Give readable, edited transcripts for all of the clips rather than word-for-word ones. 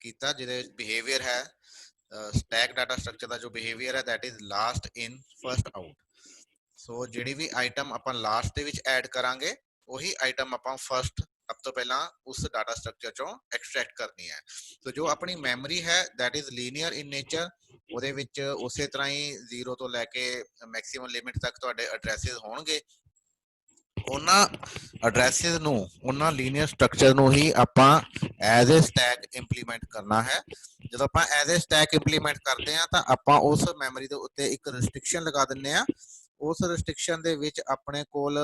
ਕੀਤਾ ਜਿਹਦੇ ਵਿੱਚ ਬਿਹੇਵੀਅਰ ਹੈ ਸਟੈਕ ਡਾਟਾ ਸਟਰਕਚਰ ਦਾ ਜੋ ਬਿਹੇਵੀਅਰ ਹੈ that is last in first out. So ਜਿਹੜੀ ਵੀ ਆਈਟਮ ਆਪਾਂ ਲਾਸਟ ਦੇ ਵਿੱਚ ਐਡ ਕਰਾਂਗੇ ਉਹੀ ਆਈਟਮ ਆਪਾਂ ਫਸਟ ਸਭ ਤੋਂ ਪਹਿਲਾਂ ਉਸ ਡਾਟਾ ਸਟਰਕਚਰ ਚੋਂ ਐਕਸਟ੍ਰੈਕਟ ਕਰਨੀ ਹੈ। ਸੋ ਜੋ ਆਪਣੀ ਮੈਮਰੀ ਹੈ that is linear in nature, ਉਹਦੇ ਵਿੱਚ ਉਸੇ ਤਰ੍ਹਾਂ ਹੀ 0 ਤੋਂ ਲੈ ਕੇ ਮੈਕਸਿਮਮ ਲਿਮਿਟ ਤੱਕ ਤੁਹਾਡੇ ਐਡਰੈਸਿਸ ਹੋਣਗੇ। ਉਹਨਾਂ ਐਡਰੈਸਿਸ ਨੂੰ, ਉਹਨਾਂ ਲੀਨੀਅਰ ਸਟਰਕਚਰ ਨੂੰ ਹੀ ਆਪਾਂ ਐਜ਼ ਏ ਸਟੈਕ ਇੰਪਲੀਮੈਂਟ ਕਰਨਾ ਹੈ। ਜਦੋਂ ਆਪਾਂ ਐਜ਼ ਏ ਸਟੈਕ ਇੰਪਲੀਮੈਂਟ ਕਰਦੇ ਹਾਂ ਤਾਂ ਆਪਾਂ ਉਸ ਮੈਮਰੀ ਦੇ ਉੱਤੇ ਇੱਕ ਰਿਸਟ੍ਰਿਕਸ਼ਨ ਲਗਾ ਦਿੰਦੇ ਹਾਂ। ਉਸ ਰਿਸਟ੍ਰਿਕਸ਼ਨ ਦੇ ਵਿੱਚ ਆਪਣੇ ਕੋਲ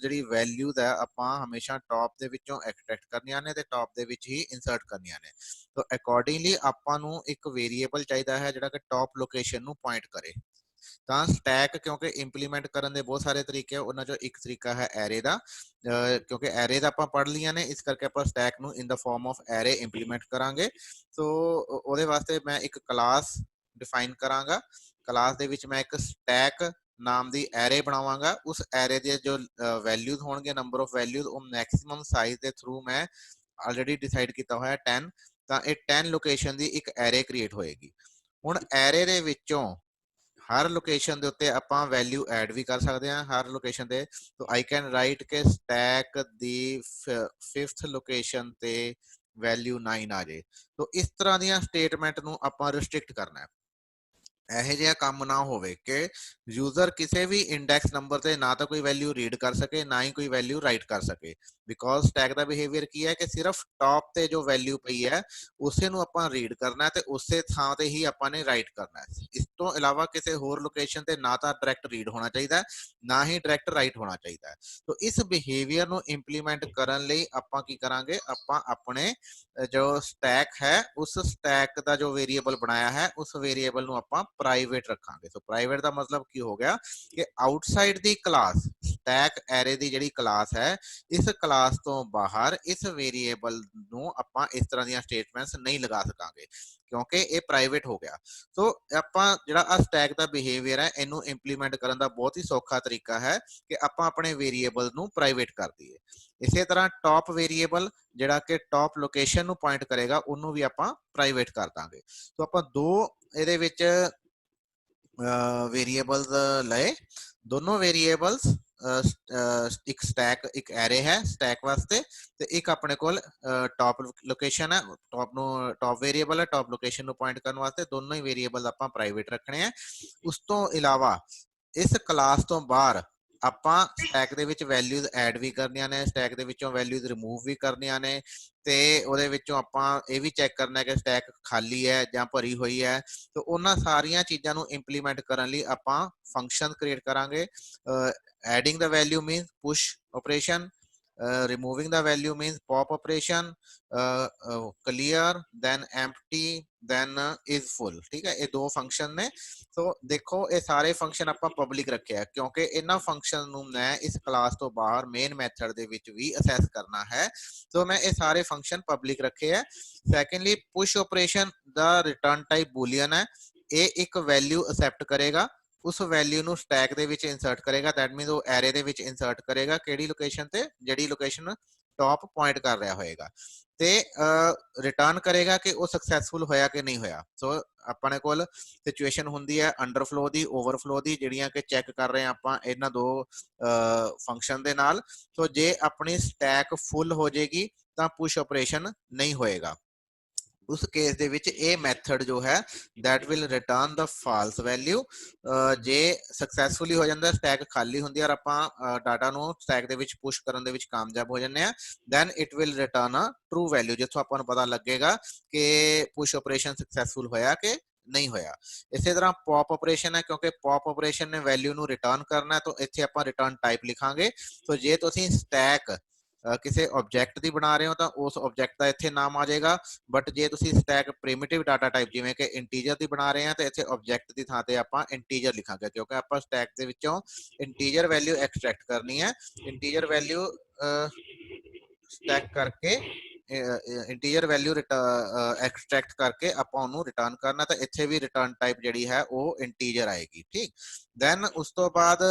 ਜਿਹੜੀ ਵੈਲਿਊਜ਼ ਹੈ ਆਪਾਂ ਹਮੇਸ਼ਾ ਟੌਪ ਦੇ ਵਿੱਚੋਂ ਐਕਸਟ੍ਰੈਕਟ ਕਰਨੀਆਂ ਨੇ ਤੇ ਟੌਪ ਦੇ ਵਿੱਚ ਹੀ ਇਨਸਰਟ ਕਰਨੀਆਂ ਨੇ। ਸੋ ਅਕੋਰਡਿੰਗਲੀ ਆਪਾਂ ਨੂੰ ਇੱਕ ਵੇਰੀਏਬਲ ਚਾਹੀਦਾ ਹੈ ਜਿਹੜਾ ਕਿ ਟੌਪ ਲੋਕੇਸ਼ਨ ਨੂੰ ਪੁਆਇੰਟ ਕਰੇ। ਤਾਂ ਸਟੈਕ ਕਿਉਂਕਿ ਇੰਪਲੀਮੈਂਟ ਕਰਨ ਦੇ ਬਹੁਤ ਸਾਰੇ ਤਰੀਕੇ ਆ, ਉਹਨਾਂ ਚੋਂ ਇੱਕ ਤਰੀਕਾ ਹੈ ਐਰੇ ਦਾ। ਕਿਉਂਕਿ ਐਰੇ ਦਾ ਆਪਾਂ ਪੜ੍ਹ ਲਈਆਂ ਨੇ, ਇਸ ਕਰਕੇ ਆਪਾਂ ਸਟੈਕ ਨੂੰ ਇਨ the form of array implement ਕਰਾਂਗੇ। ਸੋ ਉਹਦੇ ਵਾਸਤੇ ਮੈਂ ਇੱਕ ਕਲਾਸ ਡਿਫਾਈਨ ਕਰਾਂਗਾ। ਕਲਾਸ ਦੇ ਵਿੱਚ ਮੈਂ ਇੱਕ ਸਟੈਕ ਨਾਮ ਦੀ ਐਰੇ ਬਣਾਵਾਂਗਾ। ਉਸ ਐਰੇ ਦੇ ਜੋ ਵੈਲਿਊਜ਼ ਹੋਣਗੇ, ਨੰਬਰ ਆਫ ਵੈਲਿਊਜ਼, ਉਹ ਮੈਕਸਿਮਮ ਸਾਈਜ਼ ਦੇ ਥਰੂ ਮੈਂ ਆਲਰੇਡੀ ਡਿਸਾਈਡ ਕੀਤਾ ਹੋਇਆ 10। ਤਾਂ ਇਹ 10 ਲੋਕੇਸ਼ਨ ਦੀ ਇੱਕ ਐਰੇ ਕ੍ਰੀਏਟ ਹੋਏਗੀ। ਹੁਣ ਐਰੇ ਦੇ ਵਿੱਚੋਂ ਹਰ ਲੋਕੇਸ਼ਨ ਦੇ ਉੱਤੇ ਆਪਾਂ ਵੈਲਿਊ ਐਡ ਵੀ ਕਰ ਸਕਦੇ ਹਾਂ ਹਰ ਲੋਕੇਸ਼ਨ ਤੇ। ਸੋ ਆਈ ਕੈਨ ਰਾਈਟ ਕਿ ਸਟੈਕ ਦੀ 5th ਲੋਕੇਸ਼ਨ ਤੇ ਵੈਲਿਊ 9 ਆ ਜੇ। ਸੋ ਇਸ ਤਰ੍ਹਾਂ ਦੀਆਂ ਸਟੇਟਮੈਂਟ ਨੂੰ ਆਪਾਂ ਰਿਸਟ੍ਰਿਕਟ ਕਰਨਾ ਹੈ। ਇਹੋ ਜਿਹਾ ਕੰਮ ਨਾ ਹੋਵੇ ਕਿ ਯੂਜ਼ਰ ਕਿਸੇ ਵੀ ਇੰਡੈਕਸ ਨੰਬਰ ਤੇ ਨਾ ਤਾਂ ਕੋਈ ਵੈਲਿਊ ਰੀਡ ਕਰ ਸਕੇ ਨਾ ਹੀ ਕੋਈ ਵੈਲਿਊ ਰਾਈਟ ਕਰ ਸਕੇ। ਬਿਕੋਜ਼ ਸਟੈਕ ਦਾ ਬਿਹੇਵੀਅਰ ਕੀ ਹੈ ਕਿ ਸਿਰਫ ਟੌਪ ਤੇ ਜੋ ਵੈਲਿਊ ਪਈ ਹੈ ਉਸੇ ਨੂੰ ਆਪਾਂ ਰੀਡ ਕਰਨਾ ਤੇ ਉਸੇ ਥਾਂ ਤੇ ਹੀ ਆਪਾਂ ਨੇ ਰਾਈਟ ਕਰਨਾ ਹੈ। ਇਸ ਤੋਂ ਇਲਾਵਾ ਕਿਸੇ ਹੋਰ ਲੋਕੇਸ਼ਨ ਤੇ ਨਾ ਤਾਂ ਡਾਇਰੈਕਟ ਰੀਡ ਹੋਣਾ ਚਾਹੀਦਾ ਨਾ ਹੀ ਡਾਇਰੈਕਟ ਰਾਈਟ ਹੋਣਾ ਚਾਹੀਦਾ। ਸੋ ਇਸ ਬਿਹੇਵੀਅਰ ਨੂੰ ਇੰਪਲੀਮੈਂਟ ਕਰਨ ਲਈ ਆਪਾਂ ਕੀ ਕਰਾਂਗੇ, ਆਪਾਂ ਆਪਣੇ ਜੋ ਸਟੈਕ ਹੈ ਉਸ ਸਟੈਕ ਦਾ ਜੋ ਵੇਰੀਏਬਲ ਬਣਾਇਆ ਹੈ ਉਸ ਵੇਰੀਏਬਲ ਨੂੰ ਆਪਾਂ ਪ੍ਰਾਈਵੇਟ ਰੱਖਾਂਗੇ। ਸੋ ਪ੍ਰਾਈਵੇਟ ਦਾ ਮਤਲਬ ਕੀ ਹੋ ਗਿਆ ਕਿ ਆਊਟਸਾਈਡ ਦੀ ਕਲਾਸ ਸਟੈਕ ਐਰੇ ਦੀ ਜਿਹੜੀ ਕਲਾਸ ਹੈ, ਇਸ ਕਲਾਸ ਤੋਂ ਬਾਹਰ ਇਸ ਵੇਰੀਏਬਲ ਨੂੰ ਆਪਾਂ ਇਸ ਤਰ੍ਹਾਂ ਦੀਆਂ ਸਟੇਟਮੈਂਟਸ ਨਹੀਂ ਲਗਾ ਸਕਾਂਗੇ ਕਿਉਂਕਿ ਇਹ ਪ੍ਰਾਈਵੇਟ ਹੋ ਗਿਆ। ਸੋ ਆਪਾਂ ਜਿਹੜਾ ਆ ਸਟੈਕ ਦਾ ਬਿਹੇਵੀਅਰ ਹੈ ਇਹਨੂੰ ਇੰਪਲੀਮੈਂਟ ਕਰਨ ਦਾ ਬਹੁਤ ਹੀ ਸੌਖਾ ਤਰੀਕਾ ਹੈ ਕਿ ਆਪਾਂ ਆਪਣੇ ਵੇਰੀਏਬਲ ਨੂੰ ਪ੍ਰਾਈਵੇਟ ਕਰ ਦਈਏ। ਇਸੇ ਤਰ੍ਹਾਂ ਟੌਪ ਵੇਰੀਏਬਲ ਜਿਹੜਾ ਕਿ ਟੌਪ ਲੋਕੇਸ਼ਨ ਨੂੰ ਪੁਆਇੰਟ ਕਰੇਗਾ ਉਹਨੂੰ ਵੀ ਆਪਾਂ ਪ੍ਰਾਈਵੇਟ ਕਰ ਦਾਂਗੇ। ਸੋ ਆਪਾਂ ਦੋ ਇਹਦੇ ਵਿੱਚ ਵੇਰੀਏਬਲਸ ਲਏ। ਦੋਨੋਂ ਵੇਰੀਏਬਲਸ ਇੱਕ ਸਟੈਕ ਇੱਕ ਐਰੇ ਹੈ ਸਟੈਕ ਵਾਸਤੇ ਤੇ ਇੱਕ ਆਪਣੇ ਕੋਲ ਟੌਪ ਲੋਕੇਸ਼ਨ ਹੈ, ਟੌਪ ਵੇਰੀਏਬਲ ਹੈ ਟੌਪ ਲੋਕੇਸ਼ਨ ਨੂੰ ਪੁਆਇੰਟ ਕਰਨ ਵਾਸਤੇ। ਦੋਨੋਂ ਹੀ ਵੇਰੀਏਬਲ ਆਪਾਂ ਪ੍ਰਾਈਵੇਟ ਰੱਖਣੇ ਆ। ਉਸ ਤੋਂ ਇਲਾਵਾ ਇਸ ਕਲਾਸ ਤੋਂ ਬਾਹਰ ਆਪਾਂ ਸਟੈਕ ਦੇ ਵਿੱਚ ਵੈਲਿਊਜ਼ ਐਡ ਵੀ ਕਰਨੀਆਂ ਨੇ, ਸਟੈਕ ਦੇ ਵਿੱਚੋਂ ਵੈਲਿਊਜ਼ ਰਿਮੂਵ ਵੀ ਕਰਨੀਆਂ ਨੇ ਤੇ ਉਹਦੇ ਵਿੱਚੋਂ ਆਪਾਂ ਇਹ ਵੀ ਚੈੱਕ ਕਰਨਾ ਕਿ ਸਟੈਕ ਖਾਲੀ ਹੈ ਜਾਂ ਭਰੀ ਹੋਈ ਹੈ। ਤੇ ਉਹਨਾਂ ਸਾਰੀਆਂ ਚੀਜ਼ਾਂ ਨੂੰ ਇੰਪਲੀਮੈਂਟ ਕਰਨ ਲਈ ਆਪਾਂ ਫੰਕਸ਼ਨ ਕ੍ਰੀਏਟ ਕਰਾਂਗੇ। Adding the value means push operation, removing the value means pop operation, clear then empty then is full। ਠੀਕ ਹੈ, ਇਹ ਦੋ ਫੰਕਸ਼ਨ ਨੇ। ਸੋ ਦੇਖੋ ਇਹ ਸਾਰੇ ਫੰਕਸ਼ਨ ਆਪਾਂ ਪਬਲਿਕ ਰੱਖਿਆ ਕਿਉਂਕਿ ਇਹਨਾਂ ਫੰਕਸ਼ਨ ਨੂੰ ਮੈਂ ਇਸ ਕਲਾਸ ਤੋਂ ਬਾਹਰ ਮੇਨ ਮੈਥਡ ਦੇ ਵਿੱਚ ਵੀ ਅਸੈਸ ਕਰਨਾ ਹੈ। ਸੋ ਮੈਂ ਇਹ ਸਾਰੇ ਫੰਕਸ਼ਨ ਪਬਲਿਕ ਰੱਖੇ ਹੈ। ਸੈਕੰਡਲੀ ਪੁਸ਼ ਆਪਰੇਸ਼ਨ ਦਾ ਰਿਟਰਨ ਟਾਈਪ ਬੂਲੀਅਨ ਹੈ। ਇਹ ਇੱਕ ਵੈਲਿਊ ਅਸੈਪਟ ਕਰੇਗਾ, ਉਸ ਵੈਲਿਊ ਨੂੰ ਸਟੈਕ ਦੇ ਵਿੱਚ ਇਨਸਰਟ ਕਰੇਗਾ। ਦੈਟ ਮੀਨਸ ਉਹ ਐਰੇ ਦੇ ਵਿੱਚ ਇਨਸਰਟ ਕਰੇਗਾ ਕਿਹੜੀ ਲੋਕੇਸ਼ਨ ਤੇ, ਜਿਹੜੀ ਲੋਕੇਸ਼ਨ ਟੌਪ ਪੁਆਇੰਟ ਕਰ ਰਿਹਾ ਹੋਏਗਾ ਤੇ ਰਿਟਰਨ ਕਰੇਗਾ ਕਿ ਉਹ ਸਕਸੈਸਫੁਲ ਹੋਇਆ ਕਿ ਨਹੀਂ ਹੋਇਆ। ਸੋ ਆਪਣੇ ਕੋਲ ਸਿਚੁਏਸ਼ਨ ਹੁੰਦੀ ਹੈ ਅੰਡਰਫਲੋ ਦੀ, ਓਵਰਫਲੋ ਦੀ, ਜਿਹੜੀਆਂ ਕਿ ਚੈੱਕ ਕਰ ਰਹੇ ਹਾਂ ਆਪਾਂ ਇਹਨਾਂ ਦੋ ਫੰਕਸ਼ਨ ਦੇ ਨਾਲ। ਸੋ ਜੇ ਆਪਣੀ ਸਟੈਕ ਫੁੱਲ ਹੋ ਜਾਏਗੀ ਤਾਂ ਪੁਸ਼ ਆਪਰੇਸ਼ਨ ਨਹੀਂ ਹੋਏਗਾ। ਉਸ ਕੇਸ ਦੇ ਵਿੱਚ ਇਹ ਮੈਥਡ ਜੋ ਹੈ that will return the false value। ਜੇ ਸਕਸੈਸਫੁਲੀ ਹੋ ਜਾਂਦਾ, ਸਟੈਕ ਖਾਲੀ ਹੁੰਦੀ ਔਰ ਆਪਾਂ ਡਾਟਾ ਨੂੰ ਸਟੈਕ ਦੇ ਵਿੱਚ ਪੁਸ਼ ਕਰਨ ਦੇ ਵਿੱਚ ਕਾਮਯਾਬ ਹੋ ਜਾਂਦੇ ਆ, then it will return a true value ਜਿੱਥੋਂ ਆਪਾਂ ਨੂੰ ਪਤਾ ਲੱਗੇਗਾ ਕਿ ਪੁਸ਼ ਆਪਰੇਸ਼ਨ ਸਕਸੈਸਫੁਲ ਹੋਇਆ ਕਿ ਨਹੀਂ ਹੋਇਆ। ਇਸੇ ਤਰ੍ਹਾਂ ਪੌਪ ਆਪਰੇਸ਼ਨ ਹੈ, ਕਿਉਂਕਿ ਪੌਪ ਆਪਰੇਸ਼ਨ ਨੇ ਵੈਲਿਊ ਨੂੰ ਰਿਟਰਨ ਕਰਨਾ ਤਾਂ ਇੱਥੇ ਆਪਾਂ ਰਿਟਰਨ ਟਾਈਪ ਲਿਖਾਂਗੇ। ਸੋ ਜੇ ਤੁਸੀਂ ਸਟੈਕ ਕਿਸੇ ਆਬਜੈਕਟ ਦੀ ਬਣਾ ਰਹੇ ਹੋ ਤਾਂ ਉਸ ਆਬਜੈਕਟ ਦਾ ਇੱਥੇ ਨਾਮ ਆ ਜਾਏਗਾ। ਬਟ ਜੇ ਤੁਸੀਂ ਸਟੈਕ ਪ੍ਰਿਮਿਟਿਵ ਡਾਟਾ ਟਾਈਪ ਜਿਵੇਂ ਕਿ ਇੰਟੀਜਰ ਦੀ ਬਣਾ ਰਹੇ ਹਾਂ ਤਾਂ ਇੱਥੇ ਆਬਜੈਕਟ ਦੀ ਥਾਂ ਤੇ ਆਪਾਂ ਇੰਟੀਜਰ ਲਿਖਾਂਗੇ ਕਿਉਂਕਿ ਆਪਾਂ ਸਟੈਕ ਦੇ ਵਿੱਚੋਂ ਇੰਟੀਜਰ ਵੈਲਿਊ ਐਕਸਟ੍ਰੈਕਟ ਕਰਨੀ ਹੈ। ਇੰਟੀਜਰ ਵੈਲਿਊ ਸਟੈਕ ਕਰਕੇ ਇੰਟੀਜਰ ਵੈਲਿਊ ਐਕਸਟ੍ਰੈਕਟ ਕਰਕੇ ਆਪਾਂ ਉਹਨੂੰ ਰਿਟਰਨ ਕਰਨਾ ਤਾਂ ਇੱਥੇ ਵੀ ਰਿਟਰਨ ਟਾਈਪ ਜਿਹੜੀ ਹੈ ਉਹ ਇੰਟੀਜਰ ਆਏਗੀ। ਠੀਕ, ਦੈਨ ਉਸ ਤੋਂ ਬਾਅਦ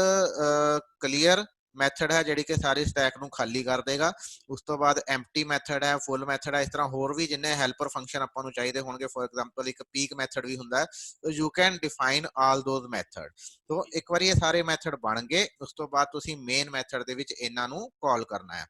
ਕਲੀਅਰ ਮੈਥਡ ਹੈ ਜਿਹੜੀ ਕਿ ਸਾਰੀ ਸਟੈਕ ਨੂੰ ਖਾਲੀ ਕਰ ਦੇਗਾ। ਉਸ ਤੋਂ ਬਾਅਦ ਐਮਟੀ ਮੈਥਡ ਹੈ, ਫੁੱਲ ਮੈਥਡ ਹੈ, ਇਸ ਤਰ੍ਹਾਂ ਹੋਰ ਵੀ ਜਿੰਨੇ ਹੈਲਪਰ ਫੰਕਸ਼ਨ ਆਪਾਂ ਨੂੰ ਚਾਹੀਦੇ ਹੋਣਗੇ। ਫੋਰ ਐਗਜ਼ਾਮਪਲ ਇੱਕ ਪੀਕ ਮੈਥਡ ਵੀ ਹੁੰਦਾ ਹੈ, so you can define all those method. So ਇੱਕ ਵਾਰੀ ਇਹ ਸਾਰੇ ਮੈਥਡ ਬਣ ਗਏ, ਉਸ ਤੋਂ ਬਾਅਦ ਤੁਸੀਂ ਮੇਨ ਮੈਥਡ ਦੇ ਵਿੱਚ ਇਹਨਾਂ ਨੂੰ ਕਾਲ ਕਰਨਾ ਹੈ।